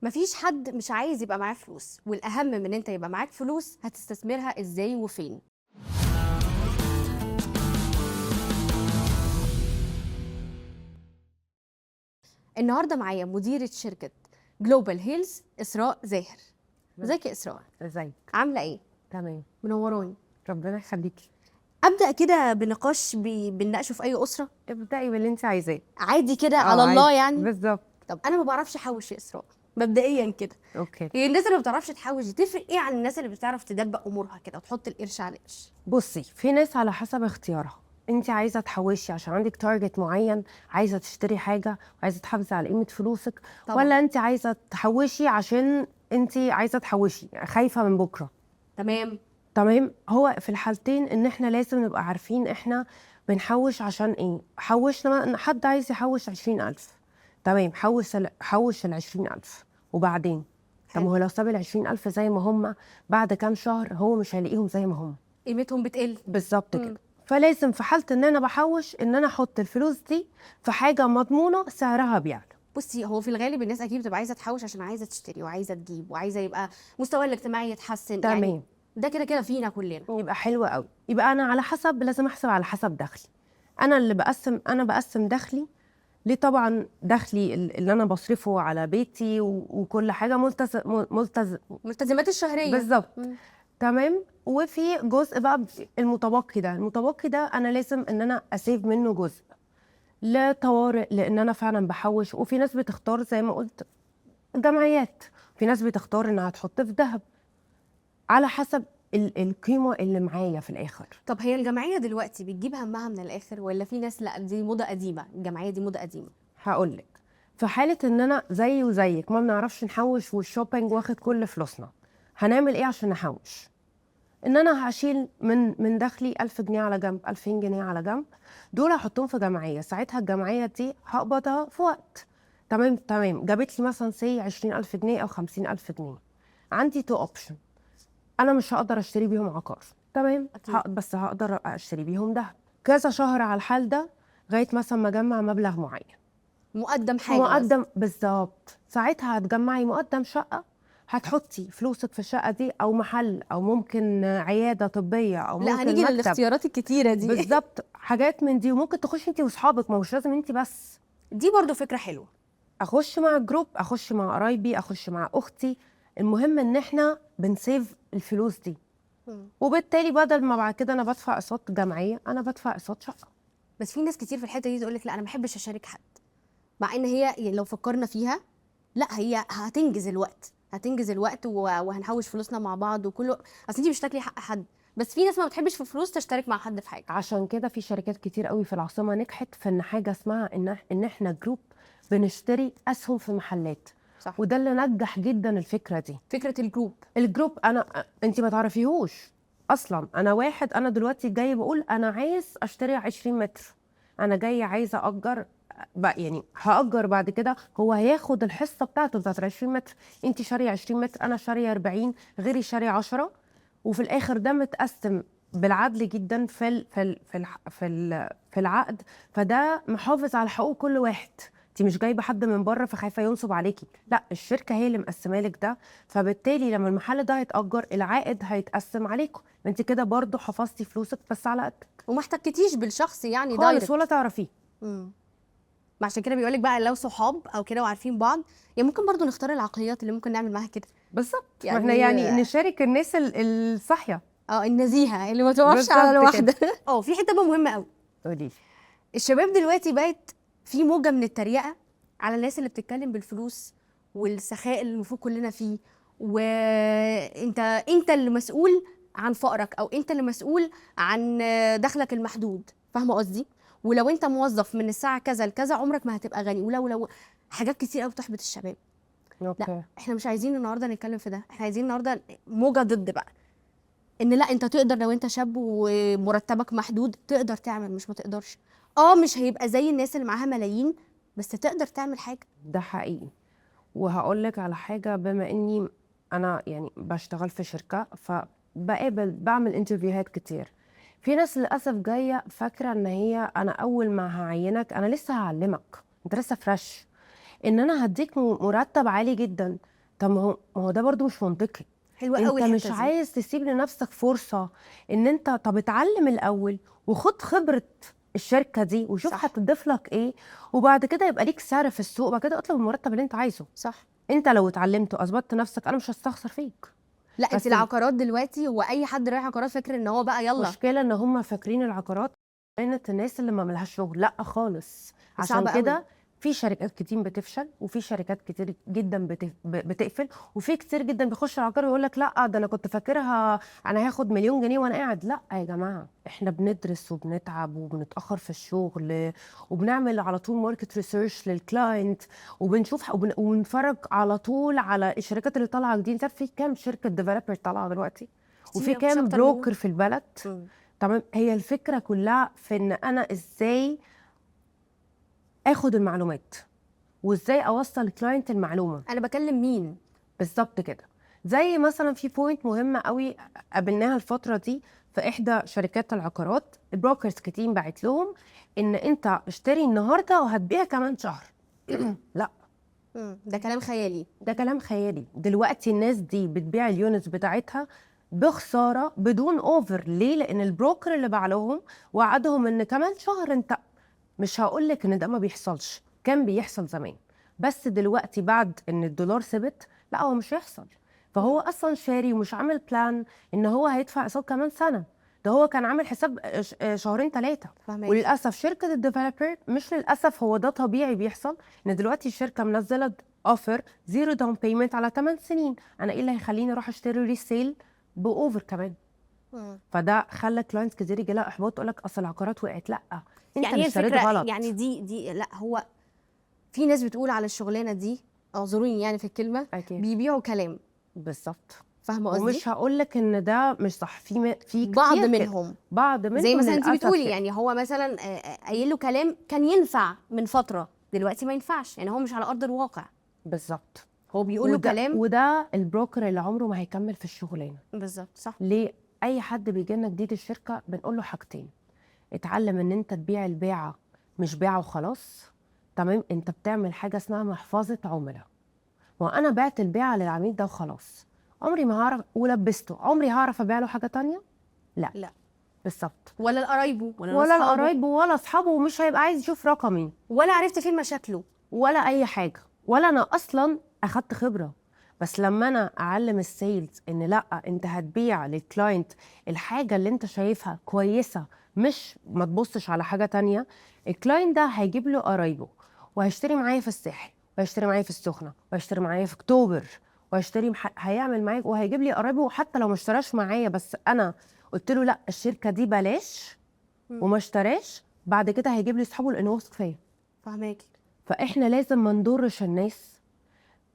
مفيش حد مش عايز يبقى معاه فلوس، والاهم من انت يبقى معاك فلوس هتستثمرها ازاي وفين. النهارده معايا مديرة شركة جلوبال هيلز إسراء زاهر. ازيك يا إسراء؟ ازيك؟ عاملة ايه؟ تمام. منوراني. ربنا يخليكي. ابدأ كده بنقاش بنناقشه في اي أسرة ابدأي باللي انت عايزاه. عادي كده على عادي الله يعني. بالظبط. طب انا ما بعرفش احوش يا إسراء مبدئيا كده. اوكي، هي الناس اللي ما بتعرفش تحوش دي تفرق ايه عن الناس اللي بتعرف تدبق امورها كده وتحط القرش على القرش؟ بصي، في ناس على حسب اختيارها. انت عايزه تحوشي عشان عندك تارجت معين، عايزه تشتري حاجه وعايزه تحافظي على قيمه فلوسك، طبعا. ولا انت عايزه تحوشي عشان انت عايزه تحوشي خايفه من بكره. تمام. تمام. هو في الحالتين ان احنا لازم نبقى عارفين احنا بنحوش عشان ايه. حوشنا، حد عايز يحوش 20,000، تمام، حوش ال20,000 وبعدين. طب حلو. هو لو ساب ال20,000 زي ما هم، بعد كام شهر هو مش هيلاقيهم زي ما هم. قيمتهم بتقل. بالظبط كده. فلازم في حالة ان انا بحوش ان انا احط الفلوس دي في حاجة مضمونة سعرها بيعلى. بصي، هو في الغالب الناس اكيد بتبقى عايزه تحوش عشان عايزه تشتري وعايزه تجيب وعايزه يبقى مستواها الاجتماعي يتحسن. تمام. يعني ده كده كده فينا كلنا. يبقى حلو قوي. يبقى انا على حسب، لازم احسب على حسب دخلي. انا بقسم دخلي. ليه؟ طبعا دخلي اللي انا بصرفه على بيتي وكل حاجه الملتزمات الشهريه. بالظبط. مم. تمام. وفي جزء بقى المتبقي ده انا لازم ان انا اسيف منه جزء لطوارئ، لان انا فعلا بحوش. وفي ناس بتختار زي ما قلت جمعيات، في ناس بتختار انها تحط في ذهب، على حسب القيمه اللي معايا في الاخر. طب هي الجمعيه دلوقتي بتجيب همها من الاخر، ولا في ناس لا دي موضه قديمه، الجمعيه دي موضه قديمه؟ هقول لك. في حاله ان انا زي وزيك ما بنعرفش نحوش والشوبينج واخد كل فلوسنا، هنعمل ايه عشان نحوش؟ ان انا هشيل من دخلي 1000 جنيه على جنب، 2000 جنيه على جنب، دول هحطهم في جمعيه. ساعتها الجمعيه دي هقبضها في وقت. تمام. جابت لي مثلا 20,000 جنيه او 50,000 جنيه. عندي تو اوبشن. انا مش هقدر اشتري بيهم عقار، تمام، أكيد. بس هقدر اشتري بيهم دهب كذا شهر على الحال ده، لغايه مثلا ما اجمع مبلغ معين. مقدم حاجه بس. مقدم بالظبط. ساعتها هتجمعي مقدم شقه، هتحطي فلوسك في الشقه دي، او محل، او ممكن عياده طبيه، او لا، ممكن هنيجي مكتب. للاختيارات الكتيره دي. بالظبط، حاجات من دي. وممكن تخشي انت واصحابك، ما مش لازم انت بس. دي برضو فكره حلوه. اخش مع جروب، اخش مع قرايبي، اخش مع اختي. المهم ان احنا بنسيف الفلوس دي. مم. وبالتالي بدل ما بعد كده انا بدفع اقساط جمعيه، انا بدفع اقساط شقه. بس في ناس كتير في الحته دي تقول لك لا انا ما بحبش اشارك حد، مع ان هي يعني لو فكرنا فيها لا هي هتنجز الوقت وهنحوش فلوسنا مع بعض وكله. اصل انت مش تاكلي حق حد، بس في ناس ما بتحبش في فلوس تشترك مع حد في حاجه. عشان كده في شركات كتير قوي في العاصمه نجحت في ان حاجه اسمها ان احنا جروب بنشتري اسهم في محلات. صح. وده اللي نجح جدا الفكره دي. فكره الجروب. الجروب، انت ما تعرفيهوش اصلا. انا دلوقتي جاي بقول انا عايز اشتري 20 متر. انا جاي عايزه اجر بقى، يعني هاجر بعد كده. هو هياخد الحصه بتاعته بتاعت 20 متر. انت شاريه 20 متر، انا شاريه 40، غيري شاريه 10. وفي الاخر ده متقسم بالعدل جدا في العقد. فده محافظ على حقوق كل واحد. انت مش جايبه حد من بره فخايفه ينصب عليكي، لا، الشركه هي اللي مقسمه لك ده. فبالتالي لما المحل ده هيتأجر، العائد هيتقسم عليكم. انت كده برضو حفظتي فلوسك بس على قدك وما احتكتيش بالشخص يعني خالص، دايركت. ولا تعرفيه. ما عشان كده بيقولك بقى لو صحاب او كده وعارفين بعض، يعني ممكن برضو نختار العقليات اللي ممكن نعمل معاها كده. بالظبط. ما احنا يعني يعني نشارك الناس الصاحيه. النزيهه اللي ما تقفش على بالظبط الواحده. كده. في حته بقى مهمه قوي. قولي لي. الشباب دلوقتي بقت في موجة من التريقة على الناس اللي بتتكلم بالفلوس والسخاء اللي المفروض كلنا فيه، وانت اللي مسؤول عن فقرك، او انت اللي مسؤول عن دخلك المحدود. فاهمه قصدي؟ ولو انت موظف من الساعه كذا لكذا عمرك ما هتبقى غني، ولو حاجات كتير قوي بتحبط الشباب. اوكي. لا، احنا مش عايزين النهارده نتكلم في ده، احنا عايزين النهارده موجة ضد بقى. ان لا، انت تقدر لو انت شاب ومرتبك محدود تقدر تعمل، مش ما تقدرش. مش هيبقى زي الناس اللي معاها ملايين، بس تقدر تعمل حاجه. ده حقيقي. وهقول لك على حاجه. بما اني انا يعني بشتغل في شركه، بعمل انترفيوهات كتير. في ناس للاسف جايه فاكره ان هي انا اول ما هعينك انا لسه هعلمك، انت لسه فريش، ان انا هديك مرتب عالي جدا. طب ما هو ده برضو مش منطقي. حلوه انت قوي مش الحته دي. عايز تسيب لنفسك فرصة ان انت طب اتعلم الاول وخد خبرة الشركة دي وشوف صح. هتضيف لك ايه، وبعد كده يبقى ليك سعر في السوق، بعد كده اطلب المرتب اللي انت عايزه. صح. انت لو اتعلمت واثبتت نفسك انا مش هستخسر فيك. لا انت بس العقارات دلوقتي، هو اي حد رايح عقارات فاكر ان هو بقى يلا. المشكلة ان هم فاكرين العقارات كانت الناس اللي ما ملهاش شغل، لا خالص. عشان صعبه قوي. كده في شركات كتير بتفشل، وفي شركات كتير جدا بتقفل، وفي كتير جدا بيخش العقار ويقول لك لا ده انا كنت فاكرها انا هاخد مليون جنيه وانا قاعد. لا يا جماعه، احنا بندرس وبنتعب وبنتاخر في الشغل، وبنعمل على طول ماركت ريسيرش للكلاينت، وبنشوف وبنتفرج على طول على الشركات اللي طالعه جديد. تعرف في كام شركه ديفلوبر طالعه دلوقتي، وفي كتير، مش كام اكتر منه. بروكر في البلد. مم. تمام. هي الفكره كلها في ان انا ازاي اخد المعلومات وازاي اوصل الكلاينت المعلومه. انا بكلم مين؟ بالظبط كده. زي مثلا في بوينت مهمه قوي قابلناها الفتره دي في احدى شركات العقارات، البروكرز كتير بعت لهم ان انت اشتري النهارده وهتبيع كمان شهر. لا، ده كلام خيالي. ده كلام خيالي. دلوقتي الناس دي بتبيع اليونتس بتاعتها بخساره بدون اوفر. ليه؟ لان البروكر اللي باع لهم وعدهم ان كمان شهر. انت مش هقولك ان ده ما بيحصلش، كان بيحصل زمان، بس دلوقتي بعد ان الدولار ثبت لا هو مش هيحصل. فهو اصلا شاري ومش عامل بلان ان هو هيدفع اقساط كمان سنه، ده هو كان عامل حساب شهرين 3. فاهمك. وللاسف شركه الديفلوبر، مش للاسف، هو ده طبيعي بيحصل، ان دلوقتي الشركه منزله اوفر زيرو داون بيمنت على 8 سنين. انا ايه اللي هيخليني اروح اشتري ريسيل باوفر كمان؟ فده خلى كلاينتس كتير يجي لها احباط، تقول لك اصل العقارات وقعت. لا، انت يعني اللي هي اشتريت الفكره، غلط. يعني دي لا، هو في ناس بتقول على الشغلانه دي، اعذروني يعني في الكلمه، اكيد. بيبيعوا كلام. بالظبط. فاهمه قصدي؟ ومش هقول لك ان ده مش صح، في بعض كتير كده. منهم. بعض منهم زي مثلا انت للاسف بتقولي، كده. يعني هو مثلا قايل له كلام كان ينفع من فتره، دلوقتي ما ينفعش، يعني هو مش على ارض الواقع. بالظبط. هو بيقول له كلام. وده البروكر اللي عمره ما هيكمل في الشغلانه. بالظبط. صح. ليه؟ اي حد بيجي لنا جديد الشركه بنقول له حاجتين: اتعلم ان انت تبيع البيعه مش بيعه وخلاص. تمام. انت بتعمل حاجه اسمها محفظه عملاء. وانا بعت البيعه للعميل ده وخلاص، عمري ما هعرف ولبسته، عمري هعرف ابيع له حاجه تانية؟ لا. لا. بالظبط. ولا لقرايبه ولا ولا لاصحابه، القرايب ولا اصحابه، ومش هيبقى عايز يشوف رقمي ولا عرفت فين مشاكله. ولا اي حاجه، ولا انا اصلا اخدت خبره. بس لما انا اعلم السيلز ان لا، انت هتبيع للكلاينت الحاجه اللي انت شايفها كويسه، مش ما تبصش على حاجه تانية، الكلاينت ده هيجيب له قرايبه وهيشتري معايا في الساحل، وهيشتري معايا في السخنه، وهيشتري معايا في اكتوبر، وهيشتري هيعمل معايا وهيجيب لي قرايبه. حتى لو ما اشتراش معايا بس انا قلت له لا الشركه دي بلاش وما اشتراش، بعد كده هيجيب لي اصحابه لانه واثق فيا. فاهماكي. فاحنا لازم ما نضرش الناس،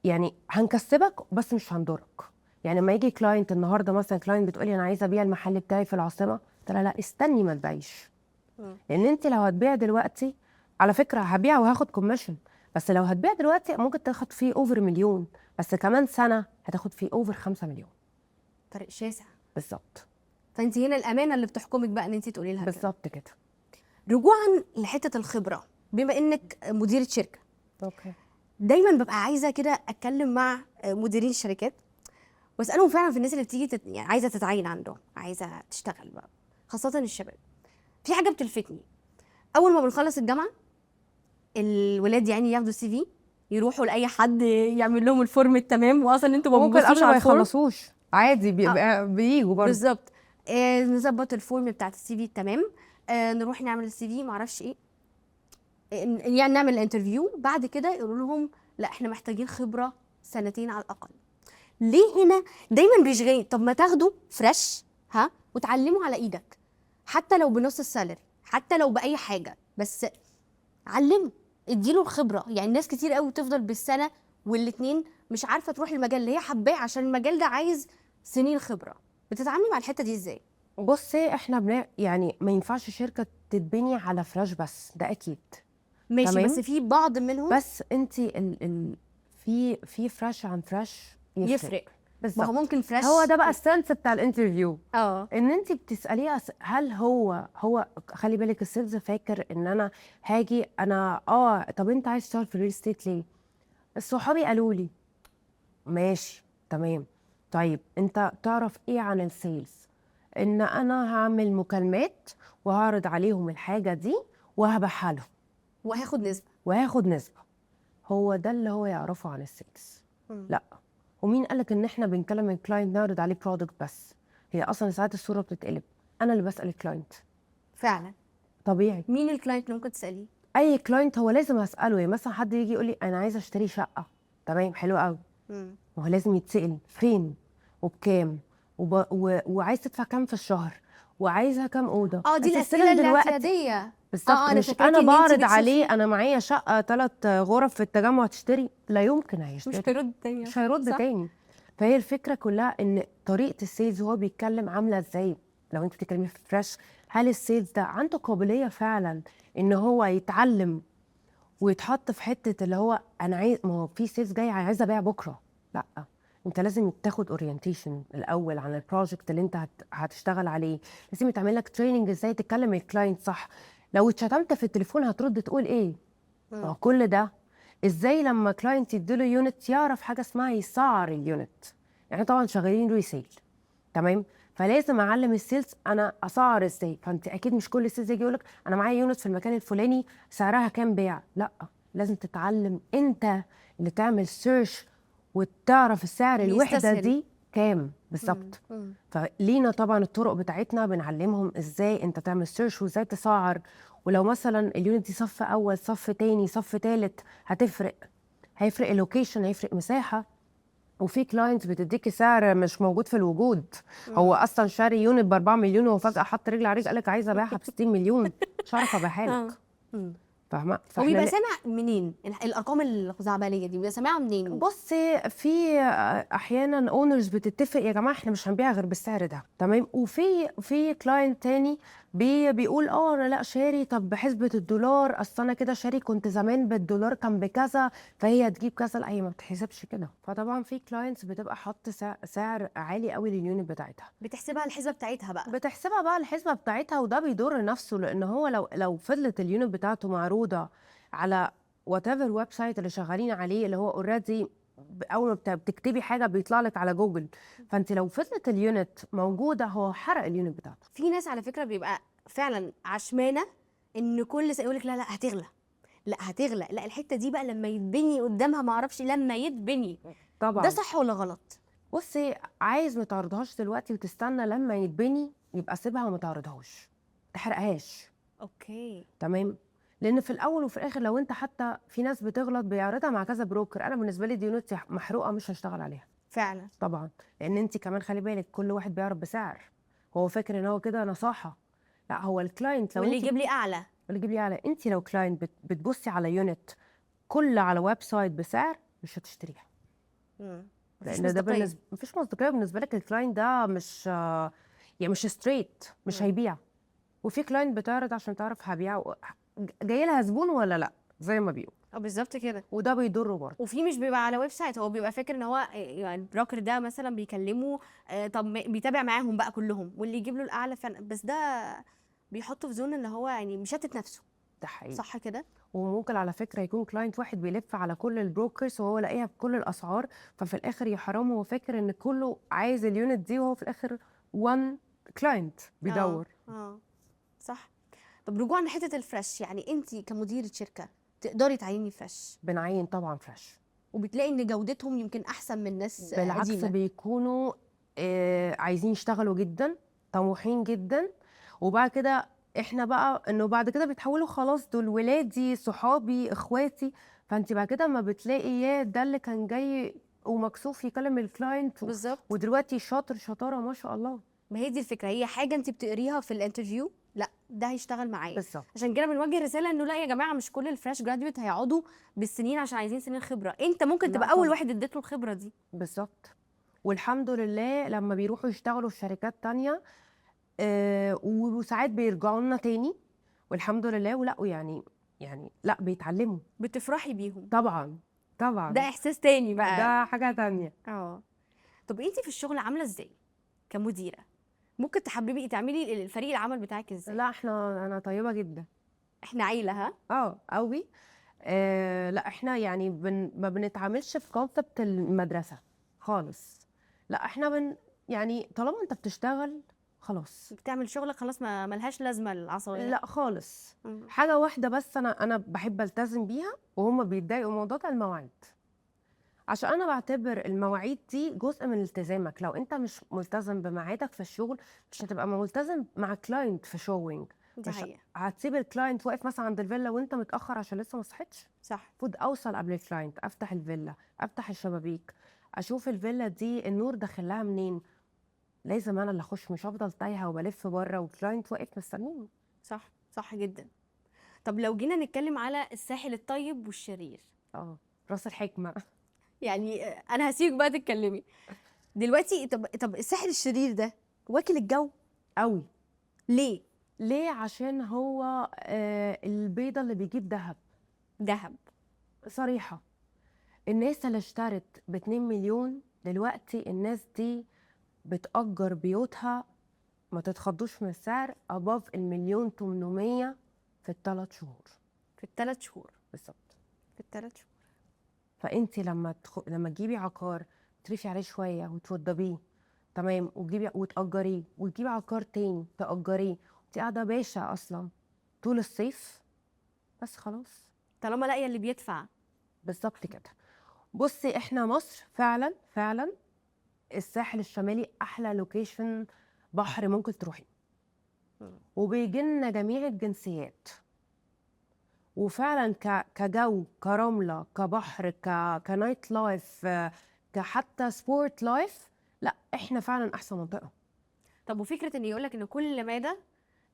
يعني هنكسبك بس مش هنضرك. يعني لما يجي كلاينت النهارده، مثلا كلاينت بتقولي انا عايزه ابيع المحل بتاعي في العاصمه، قلت لها لا استني ما تبيعيش. لان انت لو هتبيع دلوقتي، على فكره هبيع وهاخد كوميشن، بس لو هتبيع دلوقتي ممكن تاخد فيه اوفر مليون، بس كمان سنه هتاخد فيه اوفر 5 مليون. فرق شاسع. بالظبط. فانت هنا الامانه اللي بتحكمك بقى ان انت تقولي لها كده. بالظبط كده. رجوعا لحته الخبره، بما انك مديره شركه، اوكي. دايما ببقى عايزه كده اتكلم مع مديرين الشركات واسالهم فعلا في الناس اللي بتيجي يعني عايزه تتعين عندهم، عايزه تشتغل بقى، خاصه الشباب. في حاجه بتلفتني، اول ما بنخلص الجامعه الولاد يعني ياخدوا السي في، يروحوا لاي حد يعمل لهم الفورم التمام، واصلا انتوا ما ممكن بتبصوش قبل على ما الفورم. يخلصوش عادي بييجوا برضه. بالظبط. نظبط الفورم بتاعت السي في التمام، نروح نعمل السي في معرفش ايه، يعني نعمل الانترفيو، بعد كده يقولوا لهم لا احنا محتاجين خبره 2 على الاقل. ليه هنا دايما بيشغلني؟ طب ما تاخدوا فريش وتعلموا على ايدك، حتى لو بنص السالري، حتى لو باي حاجه، بس علموا، اديله الخبره. يعني ناس كتير قوي تفضل بالسنه والاتنين مش عارفه تروح المجال اللي هي حباه، عشان المجال ده عايز سنين خبره. بتتعاملي مع الحته دي ازاي؟ بصي احنا يعني ما ينفعش شركه تتبني على فلاش بس، ده اكيد. ماشي. تمام؟ بس في بعض منهم بس انت في فراش عن فراش يفرق. ما بالظبط. هو ممكن فريش. هو ده بقى السنس بتاع الانترفيو، اه ان انت بتساليه هل هو خلي بالك السيلز فاكر ان انا هاجي انا طب انت عايز تشتغل في الريل استيت ليه؟ صحابي قالوا لي. ماشي تمام. طيب انت تعرف ايه عن السيلز؟ ان انا هعمل مكالمات وهعرض عليهم الحاجه دي وهبيعها لهم وهاخد نسبه. وهاخد نسبه. هو ده اللي هو يعرفه عن السيلز؟ لا. ومين قالك ان احنا بنكلم الكلاينت نعرض عليه برودكت بس؟ هي اصلا ساعات الصوره بتتقلب، انا اللي بسال الكلاينت. فعلا. طبيعي. مين الكلاينت اللي ممكن تساليه؟ اي كلاينت هو لازم اساله. يعني مثلا حد يجي يقول لي انا عايزه اشتري شقه، تمام حلو قوي، وهو لازم يتسال فين وبكام وعايز تدفع كام في الشهر وعايزها كام اوضه. دي أساساً الاسئله دلوقتي الاعتياديه. بالظبط. انا مش فاكراكي انا ان انت بعرض عليه بتشوفي. انا معايا شقه 3 غرف في التجمع تشتري، لا يمكن هيشتري، مش هيرد تاني. مش هيرد صح؟ تاني. فهي الفكره كلها ان طريقه السيلز هو بيتكلم عامله ازاي. لو انت بتتكلمي في فريش، هل السيلز ده عنده قابليه فعلا ان هو يتعلم ويتحط في حته اللي هو انا عايز، ما هو في سيلز جاي عايز ابيع بكره؟ لا، انت لازم تاخد اورينتيشن الاول عن البروجكت اللي انت هتشتغل عليه. لازم يتعمل لك تريننج ازاي تكلم الكلاينت صح. لو اتشتمت في التليفون هترد تقول ايه؟ ما هو كل ده ازاي لما كلاينت يديله يونت يعرف حاجه اسمها يسعر اليونت. يعني طبعا شغالين ريسيل، تمام، فلازم اعلم السيلز انا اسعر ازاي. فانت اكيد مش كل سيلز يجي يقولك انا معايا يونت في المكان الفلاني سعرها كام بيع، لا، لازم تتعلم انت اللي تعمل سيرش وتعرف السعر الوحده بيستسهل. دي كام بالظبط. فلينا طبعا الطرق بتاعتنا بنعلمهم ازاي انت تعمل سيرش وازاي تسعر. ولو مثلا اليونت دي صف اول صف تاني صف تالت هتفرق، هيفرق اللوكيشن، هيفرق مساحه. وفي كلاينتس بتديكي سعر مش موجود في الوجود. هو اصلا شاري يونت ب 4 مليون وهو فجاه حط رجل على رجل قال لك عايزه ابيعها ب 60 مليون، مش هعرف ابيعها لك. فاهمه؟ هو فاحنا بيبقى سامع منين الارقام الخزعبليه دي؟ بيبقى سامعها منين؟ بصي في احيانا اونرز بتتفق يا جماعه احنا مش هنبيع غير بالسعر ده، تمام، وفي كلاينت تاني بيقول انا لا شاري طب بحسبه الدولار، اصل انا كده شاري كنت زمان بالدولار كان بكذا فهي هتجيب كذا. لا، هي ما بتحسبش كده. فطبعا في كلاينتس بتبقى حاطه سعر عالي قوي لليونت بتاعتها، بتحسبها الحسبه بتاعتها بقى. بتحسبها بقى الحسبه بتاعتها، وده بيضر نفسه. لان هو لو فضلت اليونت بتاعته معروضه على وات ايفر ويب سايت اللي شغالين عليه اللي هو اوريدي اول ما بتكتبي حاجه بيطلع لك على جوجل، فانت لو فضلت اليونت موجوده هو حرق اليونت بتاعته. في ناس على فكره بيبقى فعلا عشمانه ان كل سنه يقول لك لا لا هتغلى، لا هتغلى، لا الحته دي بقى لما يتبني قدامها ما اعرفش لما يتبني. طبعا ده صح ولا غلط؟ بصي، عايز ما تعرضهاش دلوقتي وتستنى لما يتبني يبقى سيبها وما تعرضهاش، تحرقهاش. اوكي. تمام. لان في الاول وفي الاخر لو انت حتى في ناس بتغلط بيعرضها مع كذا بروكر، انا بالنسبه لي دي يونت محروقه مش هشتغل عليها فعلا. طبعا. لان انت كمان خلي بالك كل واحد بيعرض بسعر، هو فاكر ان هو كده نصاحه. لا، هو الكلاينت لو واللي انت يجيب لي اعلى. اللي يجيب لي على، انت لو كلاينت بتبصي على يونت كل على ويب سايت بسعر مش هتشتريها. مفيش لان ده مصداقيه. مفيش مصداقيه بالنسبه لك. الكلاينت ده مش يعني مش ستريت، مش هيبيع. وفي كلاينت بتعرض عشان تعرف هبيع جاي لها زبون ولا لا زي ما بيقول، بالظبط كده. وده بيضره برضه. وفي مش بيبقى على ويب سايت، هو بيبقى فاكر ان هو يعني البروكر ده مثلا بيكلمه طب بيتابع معاهم بقى كلهم واللي يجيب له الاعلى فعلا، بس ده بيحطه في زون ان هو يعني مشتت نفسه. ده حقيقي. صح كده؟ وممكن على فكره يكون كلاينت واحد بيلف على كل البروكرز وهو لاقيها بكل الاسعار، ففي الاخر يا حرام هو فاكر ان كله عايز اليونت دي وهو في الاخر وان كلاينت بيدور. صح. طب رجوعا لحته الفريش، يعني انت كمديره شركه تقدري تعيني فريش؟ بنعين طبعا فريش، وبتلاقي ان جودتهم يمكن احسن من ناس بالعكس قديمه. بيكونوا عايزين يشتغلوا جدا، طموحين جدا. وبعد كده احنا بقى انه بعد كده بيتحولوا خلاص دول ولادي صحابي اخواتي. فانت بعد كده ما بتلاقي يا ده اللي كان جاي ومكسوف يكلم الكلاينت بالظبط. ودلوقتي شاطر شطاره ما شاء الله. ما هي دي الفكره، هي حاجه انت بتقريها في الانترفيو، لا ده هيشتغل معايا. بالظبط. عشان كده بنوجه رساله انه لا يا جماعه مش كل الفريش جراديويت هيقعدوا بالسنين عشان عايزين سنين خبره، انت ممكن تبقى اول واحد اديت له الخبره دي. بالظبط. والحمد لله لما بيروحوا يشتغلوا في شركات تانية وساعات بيرجعوا لنا تاني والحمد لله ولقوا يعني لا بيتعلموا. بتفرحي بيهم طبعا طبعا، ده احساس تاني بقى. ده حاجه تانية. طب انت في الشغل عامله ازاي كمديره؟ ممكن تحببي تعملي الفريق العمل بتاعك ازاي؟ لا انا طيبه جدا. احنا عيله قوي. لا احنا يعني ما بنتعاملش في كونسبت المدرسه. خالص. لا احنا يعني طالما انت بتشتغل خلاص. بتعمل شغلك خلاص، ما ملهاش لازمه العصبيه. لا خالص. مم. حاجه واحده بس انا بحب التزم بيها وهم بيتضايقوا من الموضوع ده، المواعيد. عشان انا بعتبر المواعيد دي جزء من التزامك. لو انت مش ملتزم بميعادك في الشغل مش هتبقى ملتزم مع كلاينت في شوينج. دي مش حقيقه. هتسيب الكلاينت واقف مثلا عند الفيلا وانت متاخر عشان لسه ما صحيتش. صح. المفروض اوصل قبل الكلاينت، افتح الفيلا، افتح الشبابيك، اشوف الفيلا دي النور داخلها منين. لازم انا اللي اخش، مش هفضل تايهه وبلف بره والكلاينت واقف مستنيني. صح صح جدا. طب لو جينا نتكلم على الساحل الطيب والشرير، راس الحكمه. يعني انا هسيبك بقى تتكلمي دلوقتي. طب الساحل الشرير ده واكل الجو قوي. ليه؟ ليه؟ عشان هو البيضه اللي بيجيب دهب. دهب. صريحه. الناس اللي اشترت ب2 مليون دلوقتي الناس دي بتأجر بيوتها، ما تتخضوش من السعر، above 1,800,000 في ال3 شهور. في ال3 شهور. بالظبط. في ال3 شهور. فانت لما تجيبي عقار تريفي عليه شويه وتوضبيه تمام، وتجيبي وتأجريه وتجيبي عقار تاني تأجريه، انت قاعده باشا اصلا طول الصيف. بس خلاص. طالما لاقيه اللي بيدفع. بالظبط كده. بصي احنا مصر فعلا فعلا الساحل الشمالي احلى لوكيشن بحر ممكن تروحي، وبيجي لنا جميع الجنسيات. وفعلا كجو، كرمله، كبحر، كنايت لايف، كحتى سبورت لايف، لا احنا فعلا احسن منطقه. طب وفكره ان يقولك ان كل ما ده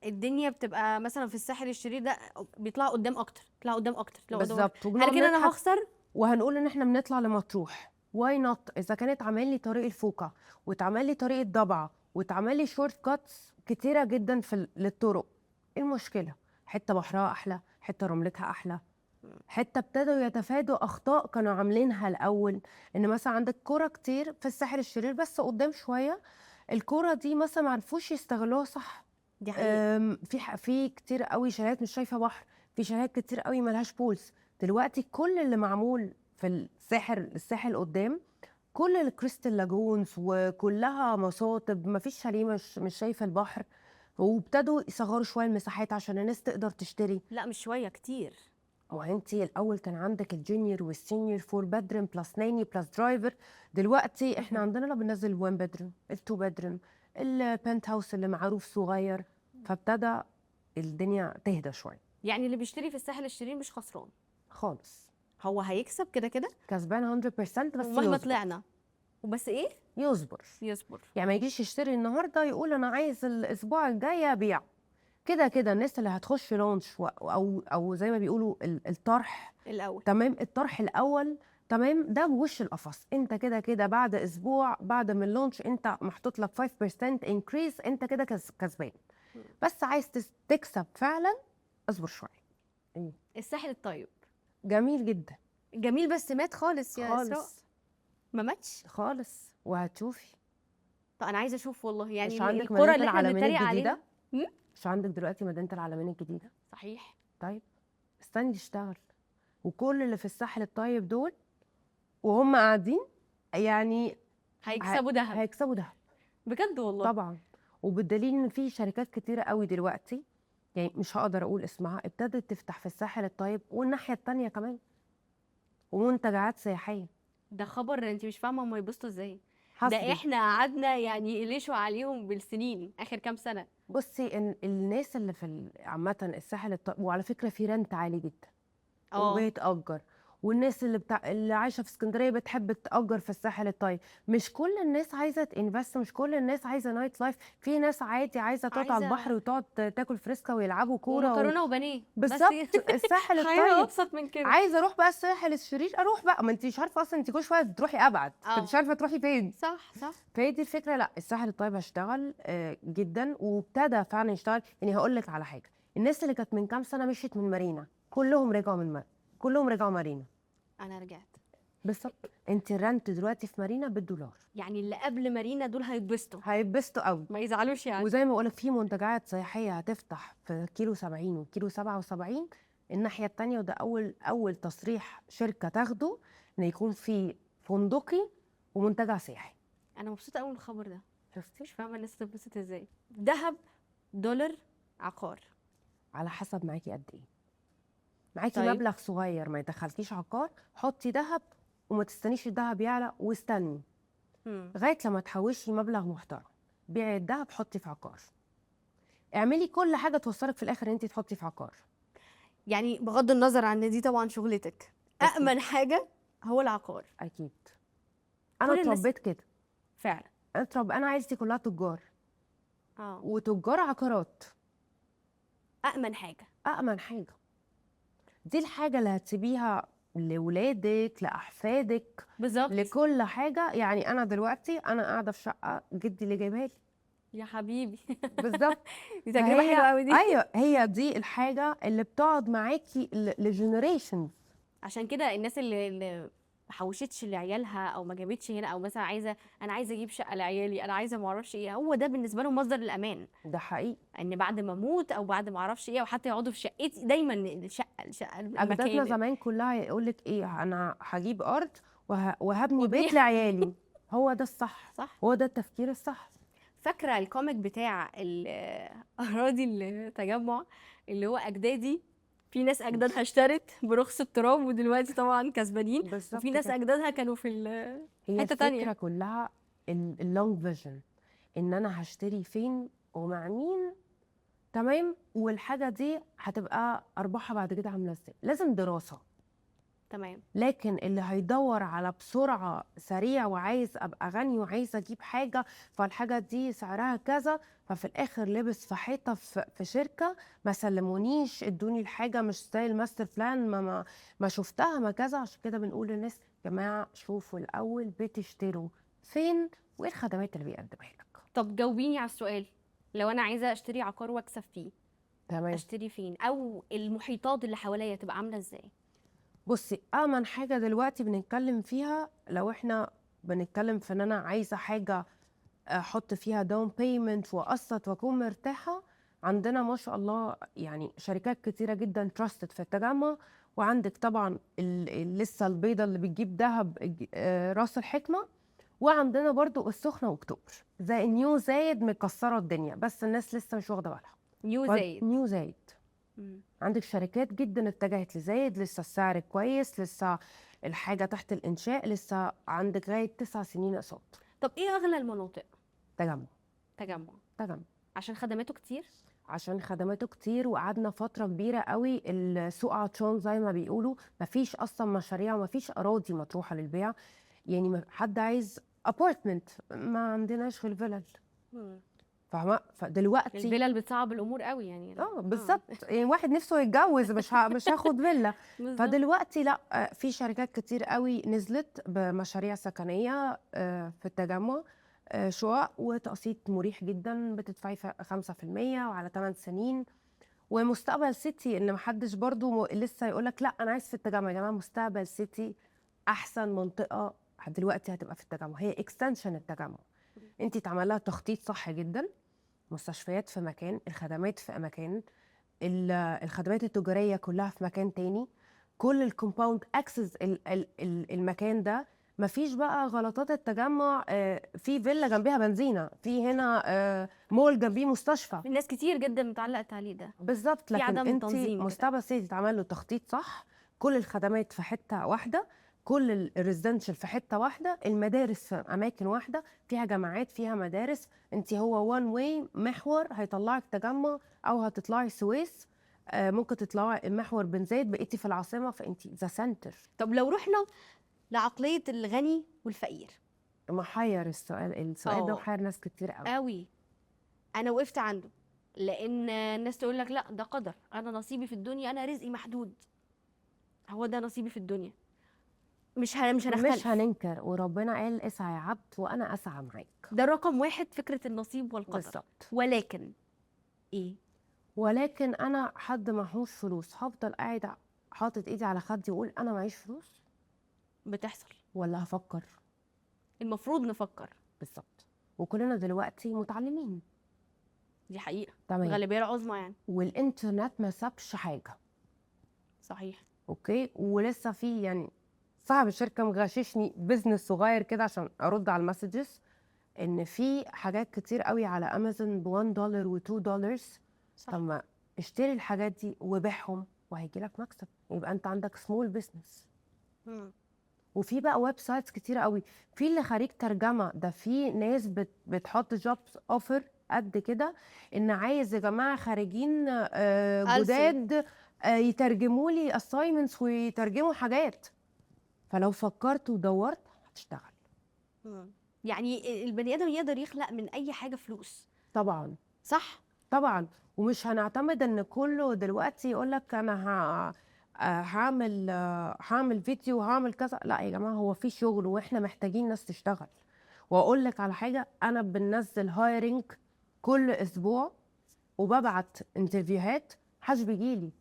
الدنيا بتبقى مثلا في الساحل الشرير ده بيطلعوا قدام اكتر، بيطلعوا قدام اكتر، بيطلعوا قدام بالظبط. اكتر، هل كده انا هخسر؟ وهنقول ان احنا بنطلع لمطروح. واي نوت؟ اذا كانت عامل لي طريق الفوكا واتعمل لي طريق الضبعه واتعمل لي شورت كاتس كتيره جدا للطرق، ايه المشكله؟ حته بحرها احلى، حته رملتها احلى، حته ابتدوا يتفادوا اخطاء كانوا عاملينها الاول. ان مثلا عندك كوره كتير في الساحل الشرير بس قدام شويه الكوره دي مثلا ما عرفوش يستغلوها صح. دي حقيقة. في كتير قوي شاليهات مش شايفه بحر، في شاليهات كتير قوي ملهاش بولز. دلوقتي كل اللي معمول في الساحل قدام كل الكريستال لاجونز وكلها مصاطب، مفيش شاليه مش شايفه البحر. وابتدوا يصغروا شويه المساحات عشان الناس تقدر تشتري. لا مش شويه، كتير. وانتي الاول كان عندك الجونيور والسينيور 4 بدروم بلس ناني بلس درايفر. دلوقتي احنا عندنا لا بننزل ال1 بدروم، ال2 بدروم، البنت هاوس اللي معروف صغير. فابتدى الدنيا تهدى شويه. يعني اللي بيشتري في الساحل الشرير مش خسران خالص. هو هيكسب كده كده كسبان 100%، بس ومهما يصبر. طلعنا وبس ايه. يصبر. يصبر. يعني ما يجيش يشتري النهارده يقول انا عايز الاسبوع الجاي ابيع. كده كده الناس اللي هتخش لونش او زي ما بيقولوا الطرح الاول. تمام، الطرح الاول تمام، ده بوش القفص. انت كده كده بعد اسبوع بعد ما اللونش انت محطوط لك 5% انكريس، انت كده كسبان. بس عايز تكسب فعلا اصبر شويه. الساحل الطيب جميل جدا. جميل بس مات خالص يا اسراء. خالص. ما ماتش. خالص. وهتشوفي. طب انا عايزه اشوف والله، يعني مش عندك القرى مدينه اللي احنا العلمين بنتريق الجديده؟ عليها. مش عندك دلوقتي مدينه العلمين الجديده؟ صحيح. طيب استني اشتغل. وكل اللي في الساحل الطيب دول وهم قاعدين يعني هيكسبوا دهب. هيكسبوا دهب بجد والله. طبعا. وبالدليل ان في شركات كتيره قوي دلوقتي، يعني مش هقدر اقول اسمها، ابتدت تفتح في الساحل الطيب والناحيه التانية كمان، ومنتجعات سياحيه. ده خبر انت مش فاهمه هم يبسطوا ازاي. ده حصري. احنا قعدنا يعني يليشوا عليهم بالسنين اخر كام سنه. بصي إن الناس اللي في عامه الساحل الطيب، وعلى فكره في رنت عالي جدا اه. وبيتأجر. والناس اللي عايشه في اسكندريه بتحب تأجر في الساحل الطيب. مش كل الناس عايزه تنفست، مش كل الناس عايزه نايت لايف. في ناس عادي عايزه تقعد على البحر وتقعد تاكل فريسكا ويلعبوا كوره ومكرونه وبانيه بالظبط. الساحل حياه الطيب. ابسط من كده. عايزه اروح بقى الساحل الشرير اروح بقى، ما انت مش عارفه اصلا انت كل شويه تروحي ابعد، انت مش عارفه تروحي فين. صح صح. فهي دي الفكره. لا الساحل الطيب هشتغل جدا، وابتدى فعلا يشتغل. يعني هقول لك على حاجه، الناس اللي كانت من كام سنه مشيت من مارينا كلهم رجعوا كلهم رجعوا مارينا. انا رجعت. بالظبط. انت الرنت دلوقتي في مارينا $1. يعني اللي قبل مارينا دول هيتبسطوا، هيتبسطوا قوي. ما يزعلوش يعني. وزي ما بقولك في منتجعات سياحيه هتفتح في كيلو 70 وكيلو 77 الناحيه التانية، وده اول تصريح شركه تاخده ان يكون في فندقي ومنتجع سياحي. انا مبسوطه قوي من الخبر ده، شفتي؟ مش فاهمه الناس تتبسط ازاي. ذهب، دولار، عقار. على حسب معاكي قد ايه. معاكي طيب. مبلغ صغير ما يدخلكيش عقار، حطي ذهب وما تستنيش الذهب يعلى، واستني لغايه لما تحوشي مبلغ محترم. بيعي الذهب، حطي في عقار. اعملي كل حاجه توصلك في الاخر ان انت تحطي في عقار. يعني بغض النظر عن ان دي طبعا شغلتك، أكيد. أأمن حاجة هو العقار. اكيد. انا كل الناس اتربيت كده. فعلا. انا عيلتي كلها تجار اه، وتجار عقارات. أأمن حاجة. أأمن حاجة. دي الحاجة اللي هتسيبيها لولادك، لأحفادك، بالظبط. لكل حاجة. يعني أنا دلوقتي أنا قاعدة في شقة جدي اللي جايبها لي. يا حبيبي. بالظبط. دي تجربة حلوة قوي دي. أيوة، هي دي الحاجة اللي بتقعد معاكي لجنريشن. عشان كده الناس اللي ما حوشتش لعيالها او ما جابتش هنا، او مثلا انا عايزه اجيب شقه لعيالي، انا عايزه ما اعرفش ايه، هو ده بالنسبه لهم مصدر الامان. ده حقيقي. ان بعد ما اموت او بعد ما اعرفش ايه، او حتى يقعدوا في شقتي دايما، الشقه أجدادنا المكان زمان كلها يقولك إيه، أنا هجيب أرض وهبني بيت وابنيها. لعيالي. هو ده الصح. صح. هو ده التفكير الصح. فاكره الكوميك بتاع الاراضي التجمع، اللي هو اجدادي، في ناس اجدادها اشترت برخص التراب ودلوقتي طبعا كسبانين، بالظبط وفي ناس كده. اجدادها كانوا في هي حته الفكرة تانية. كلها اللونج فيجن، ان انا هشتري فين ومع مين. تمام. والحاجة دي هتبقى ارباحها بعد كده عاملة ازاي، لازم دراسة. تمام. لكن اللي هيدور على بسرعة سريع وعايز ابقى غني وعايز اجيب حاجة، فالحاجة دي سعرها كذا، ففي الاخر لبس في حيطة في شركة، ما سلمونيش، ادوني الحاجة مش زي الماستر بلان، ما شفتها، ما كذا. عشان كده بنقول للناس يا جماعة شوفوا الاول بتشتروا فين وايه الخدمات اللي بيقدمها لك. طب جاوبيني على السؤال، لو انا عايزه اشتري عقار واكسب فيه، تمام. اشتري فين؟ او المحيطات اللي حواليا تبقى عامله ازاي؟ بصي، امن حاجة دلوقتي بنتكلم فيها، لو احنا بنتكلم في ان انا عايزة حاجة احط فيها داون بيمنت واقسط واكون مرتاحه، عندنا ما شاء الله يعني شركات كتيره جدا تراستد في التجمع. وعندك طبعا لسه البيضه اللي بتجيب ذهب، راس الحكمه. وعندنا برضو السخنه واكتوبر زي نيو زايد مكسره الدنيا، بس الناس لسه مش واخده بالها. نيو زايد. نيو زايد. مم. عندك شركات جدا اتجهت لزايد، لسه السعر كويس، لسه الحاجه تحت الانشاء، لسه عندك لغايه 9 سنين اقساط. طب ايه اغلى المناطق؟ تجمع. تجمع. تجمع. عشان خدماته كتير. عشان خدماته كتير، وقعدنا فترة كبيرة قوي السوق عطشان زي ما بيقولوا، مفيش أصلا مشاريع ومفيش أراضي مطروحة للبيع. يعني حد عايز ابارتمنت، ما عندناش غير فيلل. مم. فاهمة؟ فدلوقتي الفيلل بتصعب الامور قوي يعني. بالظبط. يعني واحد نفسه يتجوز مش هاخد فيلا. بالظبط. فدلوقتي لا، في شركات كتير قوي نزلت بمشاريع سكنية في التجمع، شقق وتقسيط مريح جدا، بتدفعي 5% وعلى 8 سنين. ومستقبل سيتي، ان محدش برضو لسه يقولك لا انا عايز في التجمع. يا جماعه مستقبل سيتي احسن منطقه دلوقتي هتبقى في التجمع، هي اكستنشن التجمع. انت اتعمل لها تخطيط صح جدا، مستشفيات في مكان، الخدمات في مكان، الخدمات التجاريه كلها في مكان تاني، كل الكومباوند اكسس المكان ده. مفيش بقى غلطات التجمع، في فيلا جنبها بنزينه، في هنا مول جنبيه مستشفى. في ناس كتير جدا متعلقه التعليق ده. بالظبط. في لكن عدم انت تنظيم كده. مستقبل سيتي اتعمل له تخطيط صح، كل الخدمات في حته واحده، كل الريزدنشال في حته واحده، المدارس في اماكن واحده، فيها جامعات فيها مدارس. انت هو وان واي محور هيطلعك تجمع او هتطلعي السويس، ممكن تطلعي المحور بن زايد، بقيتي في العاصمه، فانت ذا سنتر. طب لو رحنا لعقليه الغني والفقير، محير السؤال ده محير ناس كتير قوي قوي. انا وقفت عنده، لان الناس تقول لك لا ده قدر، انا نصيبي في الدنيا، انا رزقي محدود، هو ده نصيبي في الدنيا. مش هنختلف. مش هننكر، وربنا قال اسعى يا عبد وانا اسعى معاك. ده رقم واحد، فكره النصيب والقدر. بالظبط. ولكن ايه؟ ولكن انا حد معهوش فلوس هفضل قاعد حاطط ايدي على خدي واقول انا معيش فلوس؟ بتحصل. ولا هفكر؟ المفروض نفكر. بالظبط. وكلنا دلوقتي متعلمين. دي حقيقه. تمام. الغالبيه العظمى يعني. والانترنت ما سابش حاجه. صحيح. اوكي. ولسه في يعني صاحب الشركه مغششني بزنس صغير كده عشان ارد على المسجز، ان في حاجات كتير قوي على امازون ب $1 و$2. صح. طب ما اشتري الحاجات دي وبيعهم وهيجي لك مكسب، يبقى انت عندك سمول بزنس. مم. وفي بقى ويب سايتس كتير قوي، في اللي خريج ترجمه، ده في ناس بتحط جوبز اوفر قد كده، ان عايز يا جماعه خارجين ألسن. جداد يترجموا لي assignments ويترجموا حاجات. فلو فكرت ودورت هتشتغل. مم. يعني البني ادم يقدر يخلق من اي حاجه فلوس. طبعا صح. طبعا. ومش هنعتمد ان كله دلوقتي يقول لك انا هعمل فيديو وهعمل كذا. لا يا جماعه، هو في شغل واحنا محتاجين ناس تشتغل. واقول لك على حاجه، انا بنزل هايرنج كل اسبوع وببعت انترفيوهات، محدش بيجيلي.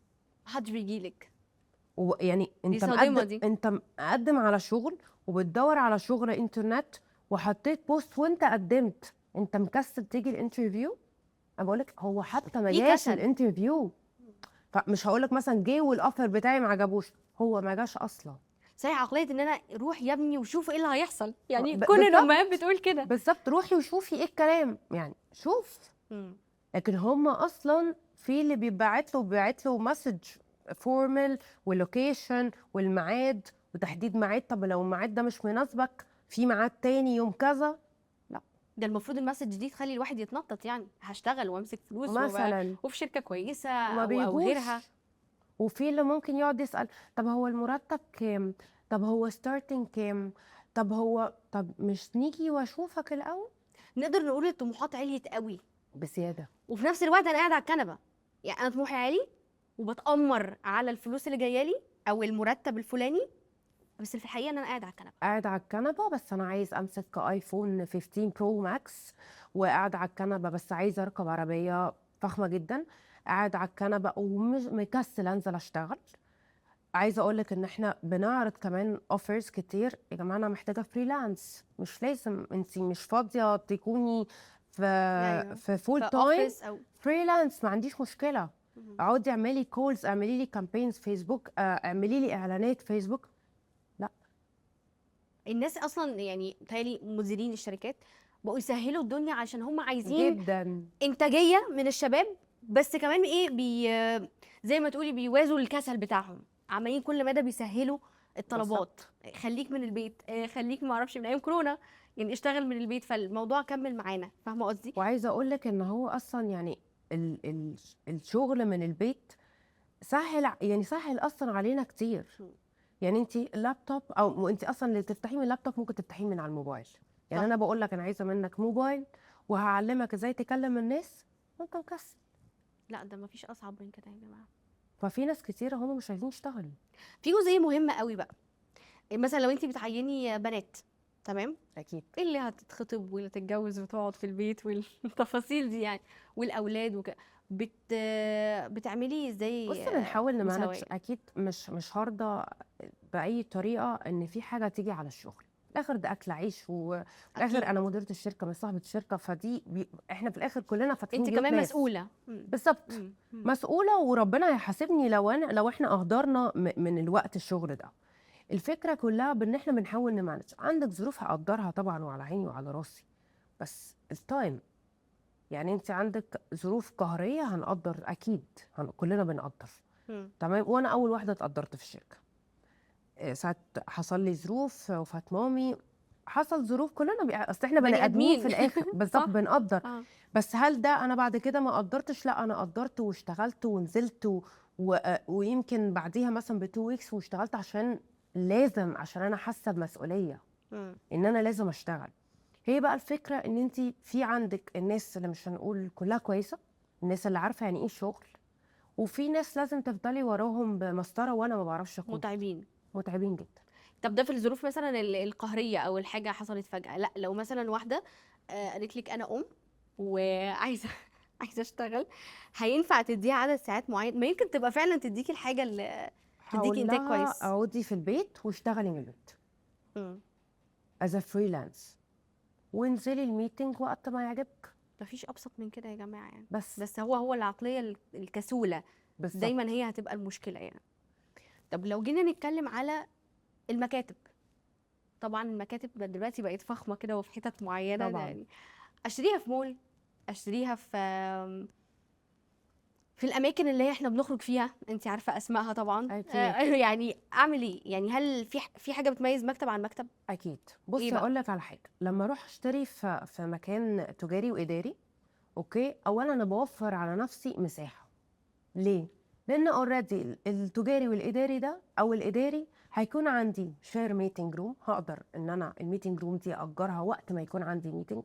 محدش بيجيلك. يعني دي صادمه دي. انت مقدم على شغل وبتدور على شغل انترنت وحطيت بوست وانت قدمت، انت مكسل تيجي الانترفيو. انا بقول لك هو حتى ما في جاش كسل. الانترفيو. فمش هقول لك مثلا جه والاوفر بتاعي ما عجبوش، هو ما جاش اصلا. صحيح، عقليه ان انا روح يا ابني وشوف ايه اللي هيحصل، يعني كل بالظبط الامهات بتقول كده. بالظبط، روحي وشوفي ايه الكلام، يعني شوف. مم. لكن هم اصلا في اللي بيبعت له مسج فورمال ولوكيشن والميعاد وتحديد ميعاد. طب لو الميعاد ده مش مناسبك، في ميعاد تاني يوم كذا. لا ده المفروض المسج دي تخلي الواحد يتنطط، يعني هشتغل وامسك فلوس مثلا وفي شركه كويسه وما او بيجوش. غيرها. وفي اللي ممكن يقعد يسأل طب هو المرتب كام، طب هو ستارتنج كام، طب مش نيجي واشوفك الاول. نقدر نقول الطموحات عليت قوي، بزياده. وفي نفس الوقت انا قاعده على الكنبه. يعني انا طموحي عالي وبتأمر على الفلوس اللي جايه لي او المرتب الفلاني، بس في الحقيقه ان انا قاعده على الكنبه. قاعد على الكنبه بس انا عايز امسك ايفون 15 برو ماكس، وقاعد على الكنبه بس عايز اركب عربيه فخمه جدا، قاعد على الكنبه ومش مكسل انزل اشتغل. عايزه اقول لك ان احنا بنعرض كمان اوفرز كتير. يا جماعه انا محتاجه فريلانس، مش لازم انت مش فاضيه تكوني في ايوه، في فول في تايم. اوفيس او فريلانس ما عنديش مشكله. مهم. اقعدي اعملي كولز، اعملي لي كامبينز فيسبوك، اعملي لي اعلانات فيسبوك. لا الناس اصلا يعني بتهيألي مديرين الشركات بقوا يسهلوا الدنيا عشان هم عايزين جدا. انتاجيه من الشباب، بس كمان ايه زي ما تقولي بيوازوا الكسل بتاعهم، عمالين كل مدى بيسهلوا الطلبات. خليك من البيت، خليك ما اعرفش من ايام كورونا يعني اشتغل من البيت، فالموضوع كمل معانا. فاهمه قصدي؟ وعايزه اقول لك ان هو اصلا يعني ال الشغل من البيت سهل اصلا علينا كتير. يعني انت اللابتوب او انت اصلا اللي تفتحيه من اللابتوب ممكن تفتحيه من على الموبايل. يعني صح. انا بقول لك انا عايزه منك موبايل وهعلمك ازاي تكلم الناس، انت مكسل. لا ده مفيش اصعب من كده يا جماعه. ففي ناس كتيره هم مش عايزين يشتغلوا. في جزئيه مهمه قوي بقى، مثلا لو انت بتعيني بنات، تمام، اكيد. ايه اللي هتتخطب واللي تتجوز وتقعد في البيت والتفاصيل دي يعني، والاولاد بتعملي ازاي بص بنحاول نمانج. مساواه؟ اكيد مش هرضى باي طريقه ان في حاجه تيجي على الشغل. في الاخر ده اكل عيش، وفي اكيد الاخر انا مديره الشركه مش صاحبه الشركه، احنا في الاخر كلنا فاتحين انت بيوت كمان ناس. مسؤوله. بالظبط. مسؤوله وربنا هيحاسبني لو احنا اهدرنا من الوقت الشغل ده. الفكره كلها بان احنا بنحاول نمانج. عندك ظروف هقدرها طبعا وعلى عيني وعلى راسي، بس التايم. يعني انت عندك ظروف قهريه هنقدر اكيد، كلنا بنقدر. تمام. وانا اول واحده اتقدرت في الشركه. ساعه حصل لي ظروف وفاة مامي، حصل ظروف كلنا اصل احنا بني ادمين في الاخر. بالظبط بنقدر. بس هل ده انا بعد كده ما قدرتش؟ لا انا قدرت واشتغلت ونزلت ويمكن بعديها مثلا ب2 ويكس واشتغلت عشان انا حاسه بمسؤوليه ان انا لازم اشتغل. هي بقى الفكره ان انت في عندك الناس اللي مش هنقول كلها كويسه، الناس اللي عارفه يعني ايه شغل، وفي ناس لازم تفضلي وراهم بمسطره وانا ما بعرفش اقود. متعبين جدا. طب ده في الظروف مثلا القهريه او الحاجه حصلت فجاه. لا لو مثلا واحده قالت لك انا وعايزه عايزه اشتغل، هينفع تديها عدد ساعات معين؟ ما يمكن تبقى فعلا تديكي الحاجه اللي تديكي هقول انتاج لها كويس. اقعدي في البيت واشتغلي من البيت از فريلانس، وانزلي الميتنج وقت ما يعجبك. مفيش ابسط من كده يا جماعه يعني. بس هو العقليه الكسوله بالظبط. دايما هي هتبقى المشكله يعني. طب لو جينا نتكلم على المكاتب. طبعا المكاتب دلوقتي بقت فخمه كده وفي حتت معينه طبعا. يعني. اشتريها في مول، اشتريها في الاماكن اللي هي احنا بنخرج فيها، انت عارفه اسمائها طبعا. اكيد. يعني اعمل ايه يعني؟ هل في حاجه بتميز مكتب عن مكتب؟ اكيد. ايه بصي بقى؟ اقول لك على حاجه، لما اروح اشتري في مكان تجاري واداري، اوكي، اولا انا بوفر على نفسي مساحه. ليه؟ لان اوريدي التجاري والاداري ده، او الاداري هيكون عندي شير ميتنج روم، هقدر ان انا الميتنج روم دي اجرها وقت ما يكون عندي ميتنج.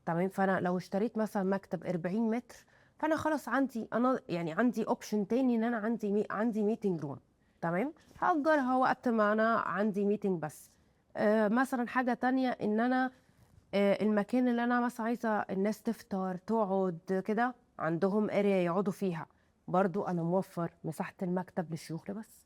تمام. فانا لو اشتريت مثلا مكتب 40 متر، فانا خلاص عندي انا يعني عندي اوبشن تاني ان انا عندي ميتنج روم. تمام. هاجرها وقت ما انا عندي ميتنج بس. مثلا حاجه تانية ان انا المكان اللي انا مثلا عايزه الناس تفطر تقعد كده، عندهم اريا يقعدوا فيها، برضو انا موفر مساحه المكتب للشغل بس.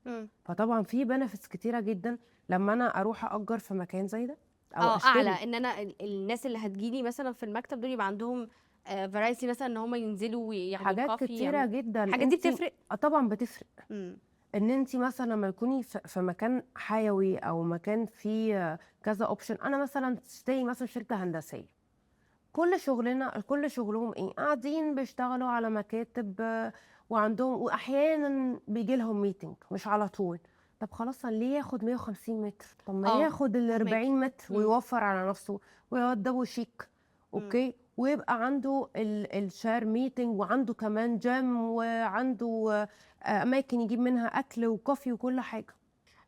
مم. فطبعا في بنفيتس كتيره جدا لما انا اروح اجر في مكان زي ده او اعلى اشتري. ان انا الناس اللي هتجيلي مثلا في المكتب دول يبقى عندهم فرايتي، مثلا ان هم ينزلوا وياخدوا حاجات كافي كتيره يعملوا. جدا الحاجات دي انت. بتفرق. طبعا بتفرق. مم. ان انت مثلا لما تكوني في مكان حيوي او مكان فيه كذا اوبشن. انا مثلا تشتري مثلا شركه هندسيه، كل شغلهم ايه؟ قاعدين بيشتغلوا على مكاتب وعندهم، واحيانا بيجي لهم ميتنج مش على طول. طب خلاص، أنا ليه ياخد 150 متر؟ طب ما اه ياخد ال فهماكي. 40 متر مم. ويوفر على نفسه ويوضبه شيك. مم. اوكي. ويبقى عنده الشير ميتنج، وعنده كمان جيم، وعنده اماكن يجيب منها اكل وكوفي وكل حاجه.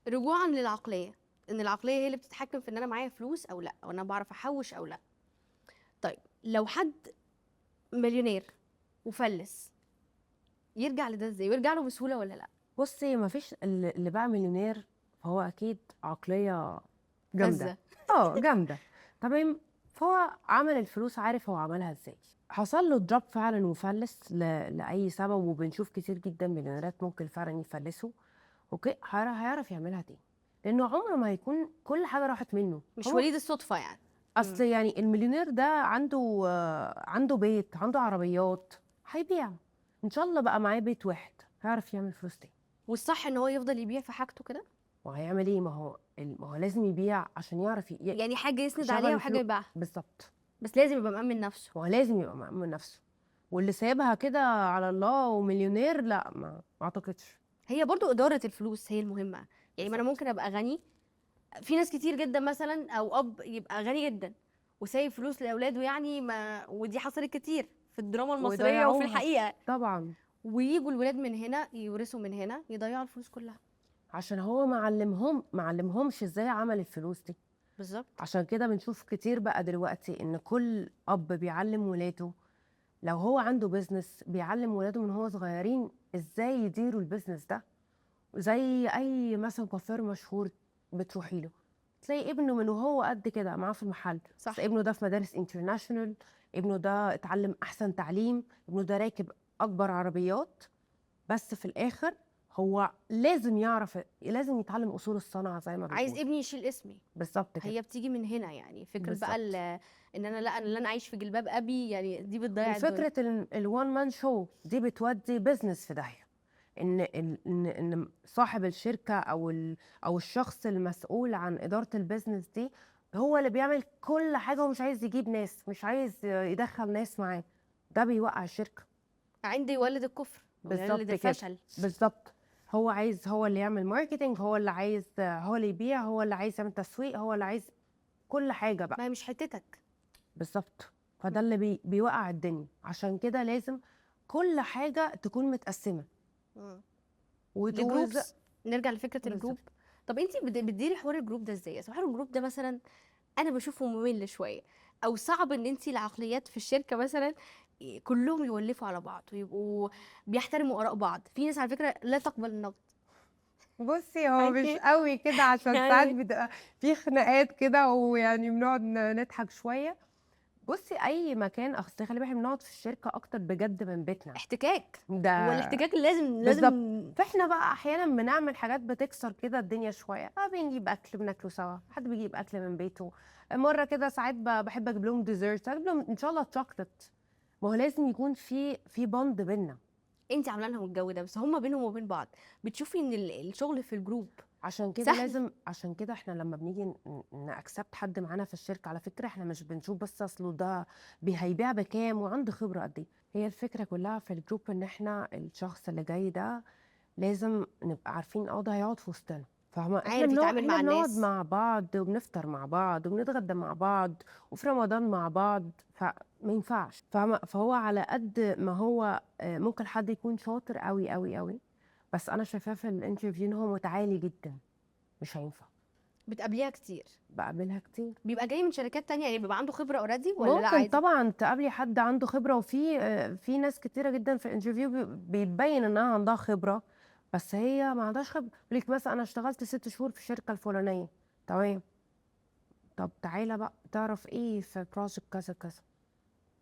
رجوعا للعقليه، ان العقليه هي اللي بتتحكم في ان انا معايا فلوس او لا، او انا بعرف احوش او لا. طيب لو حد مليونير وفلس، يرجع لده ازاي؟ ويرجع له بسهوله ولا لا؟ بصي، ما فيش اللي بقى مليونير فهو اكيد عقليه جامده. فزه. جامده. تمام. فهو عمل الفلوس، عارف هو عملها ازاي. حصل له دروب فعلا وفلس لاي سبب، وبنشوف كتير جدا مليونيرات ممكن فعلا يفلسوا. اوكي. هيعرف يعملها تاني، لانه عمره ما هيكون كل حاجه راحت منه. مش هو وليد الصدفه يعني. اصل يعني المليونير ده عنده بيت، عنده عربيات، هيبيع. ان شاء الله بقى معاه بيت واحد، هيعرف يعمل فلوس تاني. والصح ان هو يفضل يبيع في حاجته كده؟ وهيعمل ايه؟ ما هو لازم يبيع عشان يعرف يعني حاجه يسند يشغل عليها وحاجه الفلوس. يبيعها، بالظبط. بس لازم يبقى مأمن نفسه. هو لازم يبقى مأمن نفسه. واللي سايبها كده على الله ومليونير، لا، ما اعتقدش. هي برضو إدارة الفلوس هي المهمة. يعني ما أنا بالظبط. ممكن أبقى غني، في ناس كتير جدا مثلا أو أب يبقى غني جدا وسايب فلوس لأولاده، يعني ما ودي حصلت كتير في الدراما المصرية وفي ويضيعوها. الحقيقة. طبعا. ويجوا الولاد من هنا يورثوا من هنا يضيعوا الفلوس كلها. عشان هو ما علمهمش ازاي عمل الفلوس دي. بالظبط. عشان كده بنشوف كتير بقى دلوقتي ان كل اب بيعلم ولاده، لو هو عنده بيزنس بيعلم ولاده من هو صغيرين ازاي يديروا البيزنس ده. زي اي مثلا كوافير مشهور بتروحي له، تلاقي ابنه من وهو قد كده معاه في المحل. بس صح. ابنه ده في مدارس انترناشونال، ابنه ده اتعلم احسن تعليم، ابنه ده راكب اكبر عربيات. بس في الاخر هو لازم يتعلم اصول الصنعه زي ما عايز بنقول. ابني يشيل اسمي. بالظبط كده. هي بتيجي من هنا، يعني فكرة بقى بالظبط. ان انا لا، انا اللي انا عايش في جلباب ابي، يعني دي بتضيع الدنيا. وفكره الوان مان شو دي بتودي بيزنس في داهيه. ان صاحب الشركه او الشخص المسؤول عن اداره البيزنس دي هو اللي بيعمل كل حاجه، ومش عايز يجيب ناس، مش عايز يدخل ناس معاه. ده بيوقع الشركه. عندي يولد الكفر ويولد بالظبط كده. الفشل. بالظبط. هو اللي يعمل ماركتينج، هو اللي يبيع، هو اللي عايز يعمل تسويق، هو اللي عايز كل حاجه بقى. ما هي مش حتتك. بالظبط. فده اللي بيوقع الدنيا. عشان كده لازم كل حاجه تكون متقسمه. مم. وتوز. الجروبس، نرجع لفكره الجروب. بالظبط. طب انت بتديري حوار الجروب ده ازاي؟ اصل حوار الجروب ده مثلا انا بشوفه ممل شويه، او صعب ان انت العقليات في الشركه مثلا كلهم يولفوا على بعض ويبقوا بيحترموا اراء بعض. في ناس على فكره لا تقبل النقد. بصي، هو مش عادي. قوي كده، عشان ساعات يعني بتبقى في خناقات كده، ويعني بنقعد نضحك شويه. بصي، اي مكان، اصل خلي بالك بنقعد في الشركه اكتر بجد من بيتنا. احتكاك. هو ده الاحتكاك لازم بالظبط. لازم. فاحنا بقى احيانا بنعمل حاجات بتكسر كده الدنيا شويه. بنجيب اكل بناكله سوا، حد بيجيب اكل من بيته. مره كده ساعات بحب اجيب لهم ديزرت، اجيب لهم ان شاء الله شوكليت. ما هو لازم يكون في بوند بينا. انت عامله لهم الجو ده، بس هم بينهم وبين بعض بتشوفي ان الشغل في الجروب عشان كده سهل. لازم، عشان كده احنا لما بنيجي نأكسبت حد معانا في الشركه، على فكره احنا مش بنشوف بس اصله ده هيبيع بكام وعنده خبره قد ايه. هي الفكره كلها في الجروب ان احنا الشخص اللي جاي ده لازم نبقى عارفين ده هيقعد في وسطنا، فاحنا عارف يتعامل مع احنا بنقعد الناس. مع بعض وبنفطر مع بعض وبنتغدى مع بعض وفي رمضان مع بعض، فما ينفعش، فاهمه؟ فهو على قد ما هو ممكن حد يكون شاطر قوي قوي قوي، بس انا شايفاه في الانترفيو ان هو متعالي جدا، مش هينفع. بتقابليها كتير؟ بقابلها كتير. بيبقى جاي من شركات تانية يعني بيبقى عنده خبرة اوريدي ولا لا ممكن عادي؟ طبعا تقابلي حد عنده خبره، وفي في ناس كتيره جدا في الانترفيو بيتبين انها عندها خبره بس هي ما عندهاش خبره. يقول لك مثلا انا اشتغلت 6 شهور في الشركه الفلانيه، تمام، طب تعالى بقى تعرف ايه في بروجكت كذا كذا،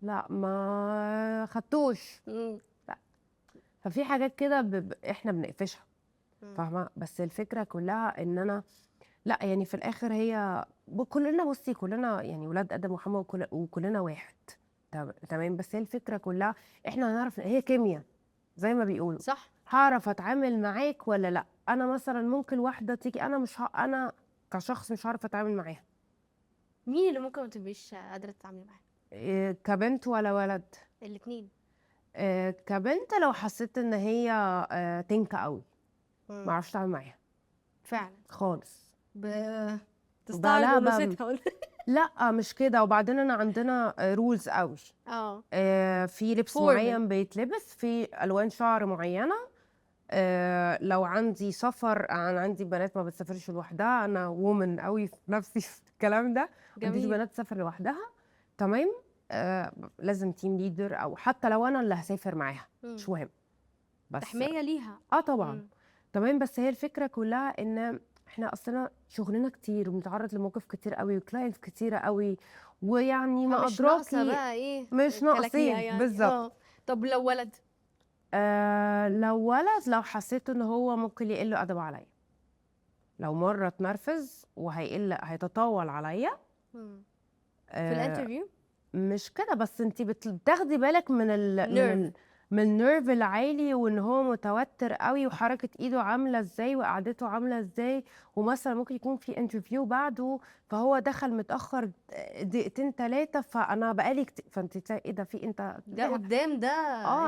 لا ما خدتوش، مم. لا. ففي حاجات كده احنا بنقفشها، مم. فاهمه؟ بس الفكره كلها ان انا لا، يعني في الاخر هي كلنا، بصي كلنا يعني ولاد ادم وحواء وكلنا واحد، تمام. بس هي الفكره كلها احنا هنعرف، هي كيمياء زي ما بيقولوا، صح. هعرف اتعامل معاك ولا لا. انا مثلا ممكن واحده تيجي انا مش انا كشخص مش هعرف اتعامل معاها. مين اللي ممكن ما تبقيش قادرة تتعاملي معاه؟ إيه، كبنت ولا ولد؟ الاتنين. إيه، كبنت لو حسيت ان هي تنكة قوي ما مم. اعرفش اتعامل معاها فعلا. خالص. تستعرض لا انوثتها ولا؟ لا مش كده. وبعدين انا عندنا رولز قوي، اه. في لبس فورمال. معين بيتلبس، في الوان شعر معينه. لو عندي سفر، انا عندي بنات ما بتسافرش لوحدها، انا وومن قوي في نفسي في الكلام ده، ما عنديش جميل. بنات تسافر لوحدها، تمام. لازم تيم ليدر او حتى لو انا اللي هسافر معاها مم. مش مهم، بس تحمية ليها. طبعا. مم. تمام. بس هي الفكره كلها ان احنا اصلا شغلنا كتير وبنتعرض لمواقف كتير قوي وكلاينتس كتيره قوي، ويعني ما فمش ناقصة ادراكي بقى ايه مش كلاكيع ناقصين يعني. بالظبط. طب لو ولد؟ لو ولد، لو حسيت ان هو ممكن يقل ادب عليا، لو مره اتنرفز هيتطاول عليا. مم. في آه الانترفيو. مش كده بس، انت بتاخدي بالك نيرف. من النيرف العالي، وان هو متوتر قوي وحركه ايده عامله ازاي وقعدته عامله ازاي. ومثلا ممكن يكون في انترفيو بعده فهو دخل متاخر دقيقتين 3، فانا بقالي فانت ايه ده، في انت ده قدام ده.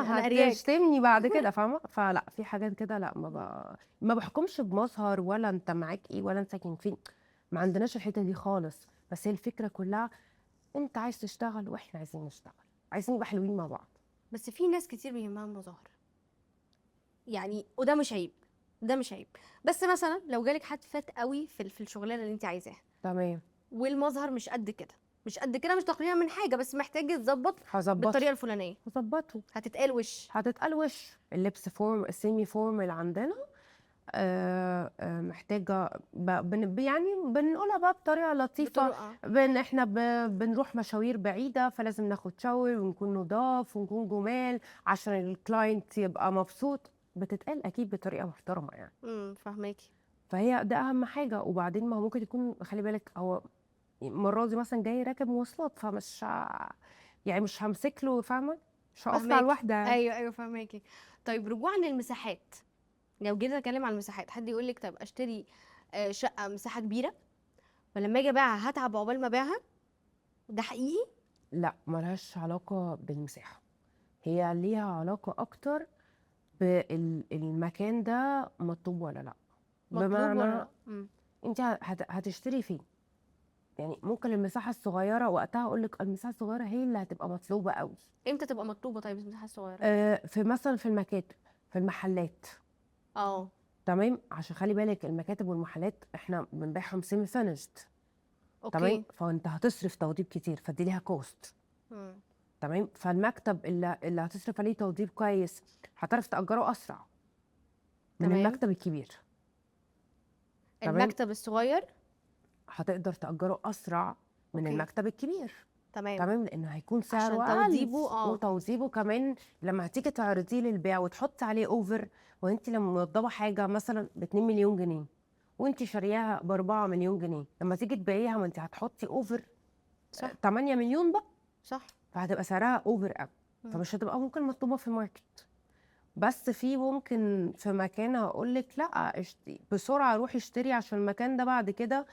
انا ارياك. هتشتمني بعد كده، فاهمه؟ فلا، في حاجات كده لا، ما بحكمش بمظهر ولا انت معاك ايه ولا انت ساكن فين، ما عندناش الحته دي خالص. بس هي الفكره كلها انت عايز تشتغل واحنا عايزين نشتغل، عايزين نبقى حلوين مع بعض. بس في ناس كتير بيهمها المظاهر يعني، وده مش عيب. ده مش عيب. بس مثلا لو جالك حد فات قوي في الشغلانه اللي انت عايزاها، تمام. والمظهر مش قد كده، مش قد كده، مش تقليلا من حاجه، بس محتاج يتظبط هظبطه بالطريقه الفلانيه، هظبطه هتتقال وش. هتتقال وش. اللبس فورم، السيمي فورم اللي عندنا محتاجة يعني بنقولها بقى بطريقة لطيفة. بطرق. احنا بنروح مشاوير بعيدة فلازم ناخد شاور ونكون نضاف ونكون جمال عشان الكلاينت يبقى مبسوط، بتتقال أكيد بطريقة محترمة يعني. فهماكي. فهي ده أهم حاجة. وبعدين ما هو ممكن يكون، خلي بالك، هو المرة دي مثلا جاي راكب مواصلات، فمش يعني مش همسك له، فاهمة؟ مش هقف له على فهماكي. الواحدة يعني. ايوه ايوه فهماكي. طيب رجوعا للمساحات، لو جينا نتكلم عن المساحات، حد يقول لك طب اشتري شقه مساحه كبيره، ولما اجي ابيعها هتعب عقبال ما ابيعها؟ ده حقيقي؟ لا، ملهاش علاقة بالمساحة، هي ليها علاقة أكتر بالمكان ده مطلوب ولا لا. مطلوب ولا بمعنى لا؟ انت هتشتري فين. يعني ممكن المساحة الصغيرة وقتها أقول لك المساحة الصغيرة هي اللي هتبقى مطلوبة قوي. امتى تبقى مطلوبه طيب المساحه الصغيره؟ في مثلا في المكاتب، في المحلات، اه. تمام. عشان خلي بالك المكاتب والمحلات احنا بنبيعهم سيمي فينيشد، تمام. اوكي. فانت هتصرف توضيب كتير فدي ليها كوست، مم. تمام. فالمكتب اللي هتصرف عليه توضيب كويس هتعرف تأجره أسرع من تمام. المكتب الكبير، تمام. المكتب الصغير. هتقدر تأجره أسرع من اوكي. المكتب الكبير، تمام. تمام، لأنه هيكون سعره عشان أقل. توضيبه وتوظيفه كمان لما هتيجي تعرضيه للبيع وتحطي عليه أوفر، وأنت لما موضبة حاجة مثلا ب2 مليون جنيه وأنت شارياها ب4 مليون جنيه، لما تيجي تبيعيها ما أنت هتحطي أوفر صح 8 مليون بقى، صح. فهتبقى سعرها أوفر أوي، مم. فمش هتبقى ممكن مطلوبة في الماركت. بس في ممكن في مكان هقول لك لا بسرعه روحي اشتري عشان المكان ده بعد كده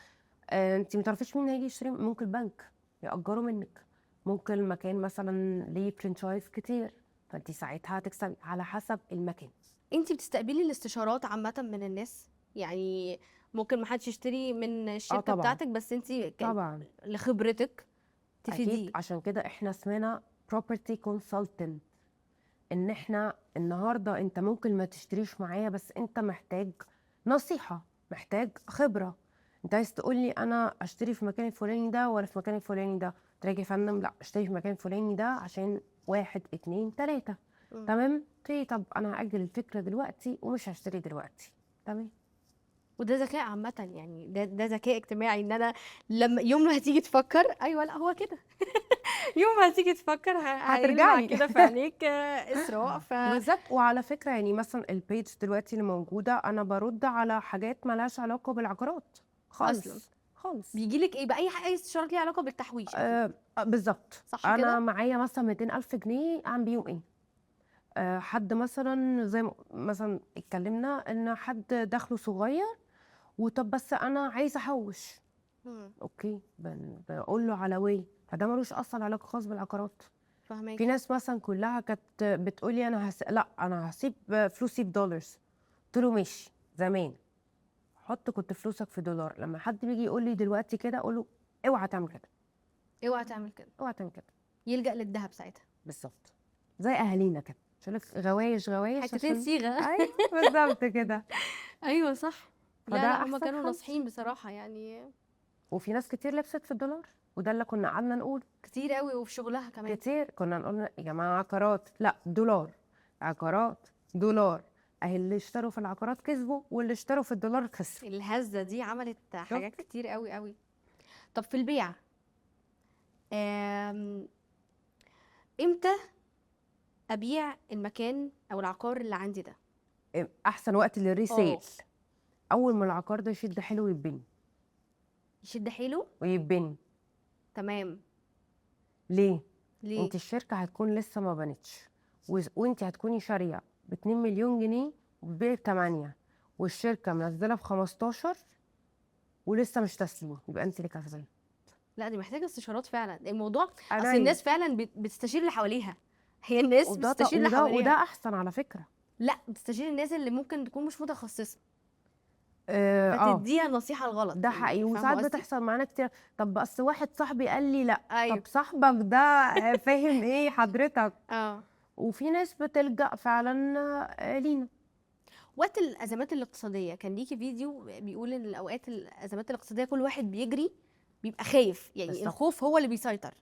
انت ما تعرفيش مين هيجي يشتري. ممكن البنك يأجره منك، ممكن المكان مثلا ليه فرنشايز كتير، فانت ساعتها هتكسبي على حسب المكان. انت بتستقبلي الاستشارات عامة من الناس؟ يعني ممكن محدش يشتري من الشركة طبعا بتاعتك، بس انت طبعا لخبرتك اكيد، تفيديه. عشان كده احنا اسمنا property consultant. ان احنا النهارده انت ممكن ما تشتريش معايا، بس انت محتاج نصيحة، محتاج خبرة. انت عايز تقولي انا اشتري في مكان الفلاني ده ولا في مكان الفلاني ده؟ تراجع يا فندم لا اشتري في مكان الفلاني ده عشان واحد اتنين تلاتة. مم. تمام اوكي، طب انا هأجل الفكرة دلوقتي ومش هشتري دلوقتي. تمام. وده ذكاء عامة، يعني ده ذكاء اجتماعي، ان انا لما يوم ما هتيجي تفكر ايوه لا هو كده يوم ما هتيجي تفكر هيلمع هترجعي كده في عينيك اسراء. بالظبط. وعلى فكرة يعني مثلا البيج دلوقتي اللي موجودة انا برد على حاجات ملهاش علاقة بالعقارات اصلا خالص خالص. بيجيلك ايه بأي حاجة، اي استشارات ليها علاقة بالتحويش اكيد، بالظبط. صح انا كده؟ معايا مثلا 200,000 جنيه اعمل بيهم ايه؟ حد مثلا زي ما مثلا اتكلمنا ان حد دخله صغير وطب بس انا عايزه احوش. مم. اوكي بقول له على وي، فده ملوش اصلا علاقه خاص بالعقارات. في فهماكي. ناس مثلا كلها كانت بتقولي انا لا انا هسيب فلوسي بدولارز. قلت له ماشي زمان كنت فلوسك في دولار. لما حد بيجي يقول لي دلوقتي كده اقول له اوعى تعمل كده، اوعى تعمل كده، اوعى تعمل كده. يلجأ للذهب ساعتها. بالظبط، زي اهالينا كده عشان لك غوايش غوايش حتتين عشان صيغة ايوه بالظبط كده. ايوه صح. فده لا لا هما احسن كانوا حل. ناصحين بصراحة يعني. وفي ناس كتير لبست في الدولار، وده اللي كنا قعدنا نقول كتير قوي وفي شغلها كمان. كتير. كنا نقول يا جماعه عقارات لا دولار، عقارات دولار. اهي اللي اشتروا في العقارات كسبوا واللي اشتروا في الدولار خسروا. الهزة دي عملت حاجات شفت؟ كتير قوي قوي. طب في البيع، آم، امتى ابيع المكان او العقار اللي عندي ده؟ احسن وقت للريسيل اه. اول ما العقار ده يشد حلو ويتبني. يشد حيله. ويتبني تمام. ليه؟ ليه؟ انت الشركه هتكون لسه ما بنتش، وانت هتكوني شاريه ب 2 مليون جنيه وبتبيعي ب 8، والشركه منزله ب 15 ولسه مش تسليم، يبقى انت اللي كسبانه. لا دي محتاجة استشارات فعلا الموضوع. اصل عينيا. الناس فعلا بتستشير اللي حواليها، هي الناس بتستشير اللي وده حواليها. احسن على فكره. لا بتستشير الناس اللي ممكن تكون مش متخصصة، اه فتديها النصيحة الغلط، ده حقيقي، يعني فاهمة وساعات قصدي؟ بتحصل معانا كتير. طب بس واحد صاحبي قال لي لا. طب ايوه. صاحبك ده فاهم ايه حضرتك؟ اه. وفي ناس بتلجأ فعلا لينا. وقت الازمات الاقتصاديه كان ليكي فيديو بيقول ان الاوقات الازمات الاقتصاديه كل واحد بيجري، بيبقى خايف، يعني بالظبط الخوف هو اللي بيسيطر.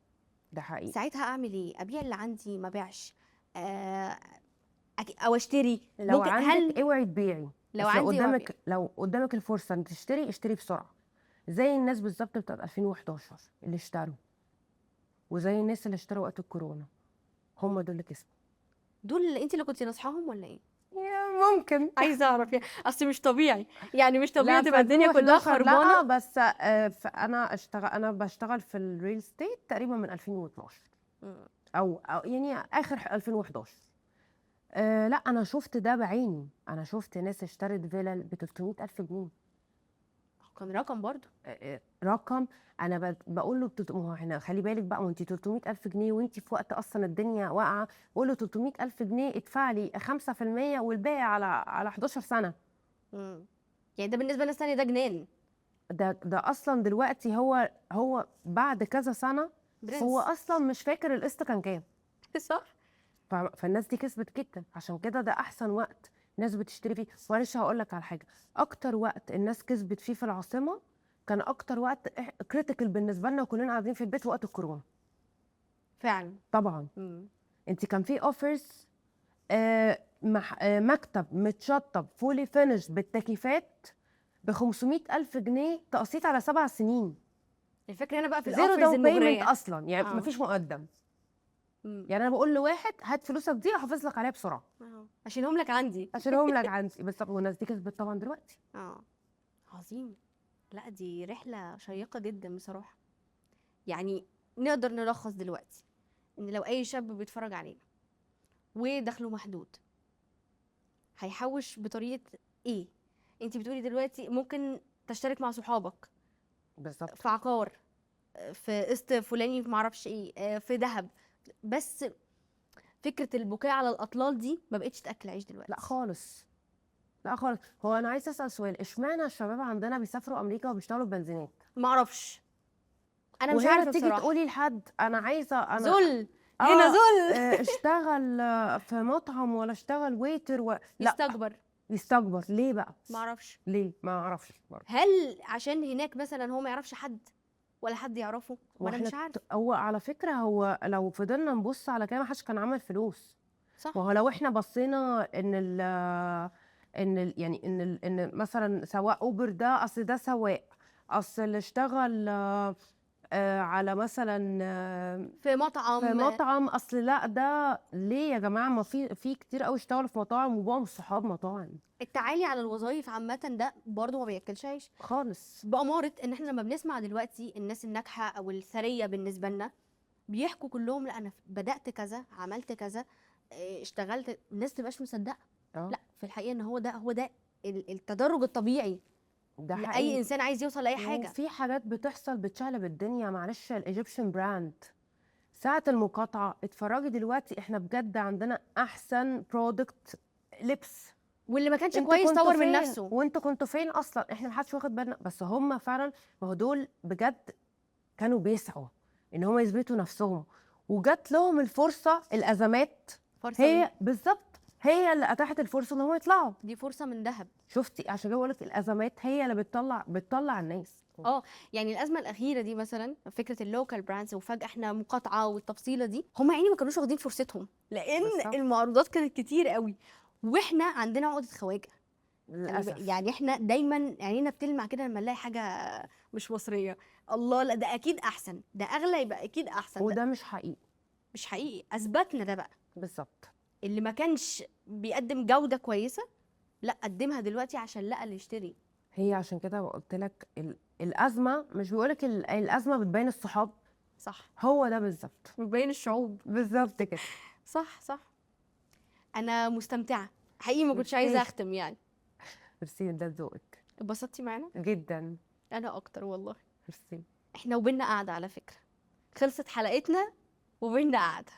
ده حقيقي. ساعتها اعمل ايه؟ ابيع اللي عندي، ما بيعش، آه او اشتري؟ لو ممكن، عندك هل اوعي تبيعي. لو بس لو عندي وابيع؟ قدامك لو قدامك الفرصه ان تشتري اشتري بسرعه. زي الناس بالظبط بتاعت 2011 اللي اشتروا، وزي الناس اللي اشتروا وقت الكورونا، هم دول اللي كسبوا. دول اللي انت اللي كنتي نصحاهم ولا ايه؟ ممكن. عايزه اعرف يعني، اصل مش طبيعي، يعني مش لا طبيعي في تبقى الدنيا كلها 2011 خربانه. لا، بس انا بشتغل في الريل ستيت تقريبا من 2012 مم. او يعني اخر 2011. لا انا شفت ده بعيني، انا شفت ناس اشترت فيلل ب 300,000 جنيه. كان رقم برضو. رقم. انا بقول له ما هو احنا خلي بالك بقى، وانت 300,000 جنيه وانت في وقت اصلا الدنيا واقعه. بقول له 300,000 جنيه ادفع لي 5% والباقي على 11 سنه. مم. يعني ده بالنسبه لناس تانية ده جنان. ده اصلا دلوقتي هو بعد كذا سنه هو برنس. اصلا مش فاكر القسط كان كام. صح. فالناس دي كسبت جدا، عشان كده ده احسن وقت الناس بتشتري فيه. معلش هقول لك على حاجه، اكتر وقت الناس كسبت فيه في العاصمه كان اكتر وقت كريتيكال بالنسبه لنا وكلنا قاعدين في البيت، وقت الكورونا. فعلا. طبعا مم. انت كان في اوفرز، مكتب متشطب فولي فينش بالتكييفات ب 500,000 جنيه تقسيط على 7 سنين. الفكره هنا بقى في زيرو الاوفرز داون بيمنت المغريه. اصلا، يعني اه. مفيش مقدم. مم. يعني انا بقول لواحد هات فلوسك دي احافظ لك عليها بسرعه اشيلهم لك عندي. اشيلهم لك عندي. بس والناس دي كسبت طبعا دلوقتي. اه. عظيم. لا دي رحله شيقه جدا بصراحه. يعني نقدر نلخص دلوقتي ان لو اي شاب بيتفرج علينا ودخله محدود، هيحوش بطريقه ايه؟ انت بتقولي دلوقتي ممكن تشترك مع صحابك بالظبط. في عقار، في قسط فلاني، في معرفش ايه، في ذهب. بس فكره البكاء على الاطلال دي ما بقتش تاكل عيش دلوقتي. لا خالص، لا خالص. هو انا عايزه اسال سؤال، اشمعنى الشباب عندنا بيسافروا امريكا وبيشتغلوا بنزينات، ما اعرفش، انا مش وهنا عارفه تيجي بصراحه. تقولي لحد انا عايزه انا ذل، هنا ذل. اشتغل في مطعم ولا اشتغل ويتر لا. يستكبر. يستكبر ليه بقى؟ ما اعرفش، ليه ما اعرفش برضه. هل عشان هناك مثلا هو ما يعرفش حد ولا حد يعرفه؟ ما انا مش عارفه. هو على فكره، هو لو فضلنا نبص على كده ما حدش كان عمل فلوس. صح. وهو لو احنا بصينا ان يعني ان مثلا سواق اوبر ده، اصل ده سواق، اصل اللي اشتغل على مثلا في مطعم. في مطعم، اصل لا ده ليه يا جماعه؟ ما في كتير قوي اشتغلوا في مطاعم وبقوا صحاب مطاعم. التعالي على الوظائف عامه ده برضه ما بياكلش عيش. خالص. بأمارة ان احنا لما بنسمع دلوقتي الناس الناجحه او الثريه بالنسبه لنا بيحكوا كلهم لا انا بدأت كذا، عملت كذا، اشتغلت، الناس تبقاش مصدقه. لا في الحقيقه ان هو ده التدرج الطبيعي ده لاي حقيقي. انسان عايز يوصل لاي حاجه. وفي حاجات بتحصل بتشقلب الدنيا. معلش، الايجيبشن براند ساعة المقاطعة، اتفرجي دلوقتي احنا بجد عندنا احسن برودكت لبس. واللي ما كانش انتوا كويس كنتوا طور من فين؟ نفسه. وانتوا كنتوا فين اصلا؟ احنا محدش واخد بالنا، بس هم فعلا، ما هو دول بجد كانوا بيسعوا ان هم يثبتوا نفسهم، وجات لهم الفرصة. الازمات فرصه هي بالظبط هي اللي اتاحت الفرصة ان هم يطلعوا. دي فرصه من ذهب. شفتي؟ عشان كده بقول لك الازمات هي اللي بتطلع الناس. يعني الازمه الاخيره دي مثلا فكره اللوكال براندز، وفجاه احنا مقاطعه والتفصيله دي، هم يعني ما كانوش واخدين فرصتهم لان بالظبط. المعروضات كانت كتير قوي، واحنا عندنا عقده خواجه. للاسف. يعني احنا دايما عينينا بتلمع كده لما نلاقي حاجه مش مصريه. الله، لا ده اكيد احسن، ده اغلى يبقى اكيد احسن. ده وده مش حقيقي. مش حقيقي، اثبتنا ده بقى. بالظبط. اللي ما كانش بيقدم جوده كويسه لا قدمها دلوقتي عشان لقى اللي يشتري. هي عشان كده قلت لك الازمه، مش بيقولك الازمه بتبين الصحاب. صح، هو ده بالظبط. بين الشعوب. بالظبط كده. صح صح. انا مستمتعه حقيقي، ما كنتش عايزه اختم يعني. ميرسي، ده ذوقك اتبسطتي معانا. جدا. انا اكتر والله. ميرسي. احنا وبيننا قاعده على فكره، خلصت حلقتنا وبيننا قاعده.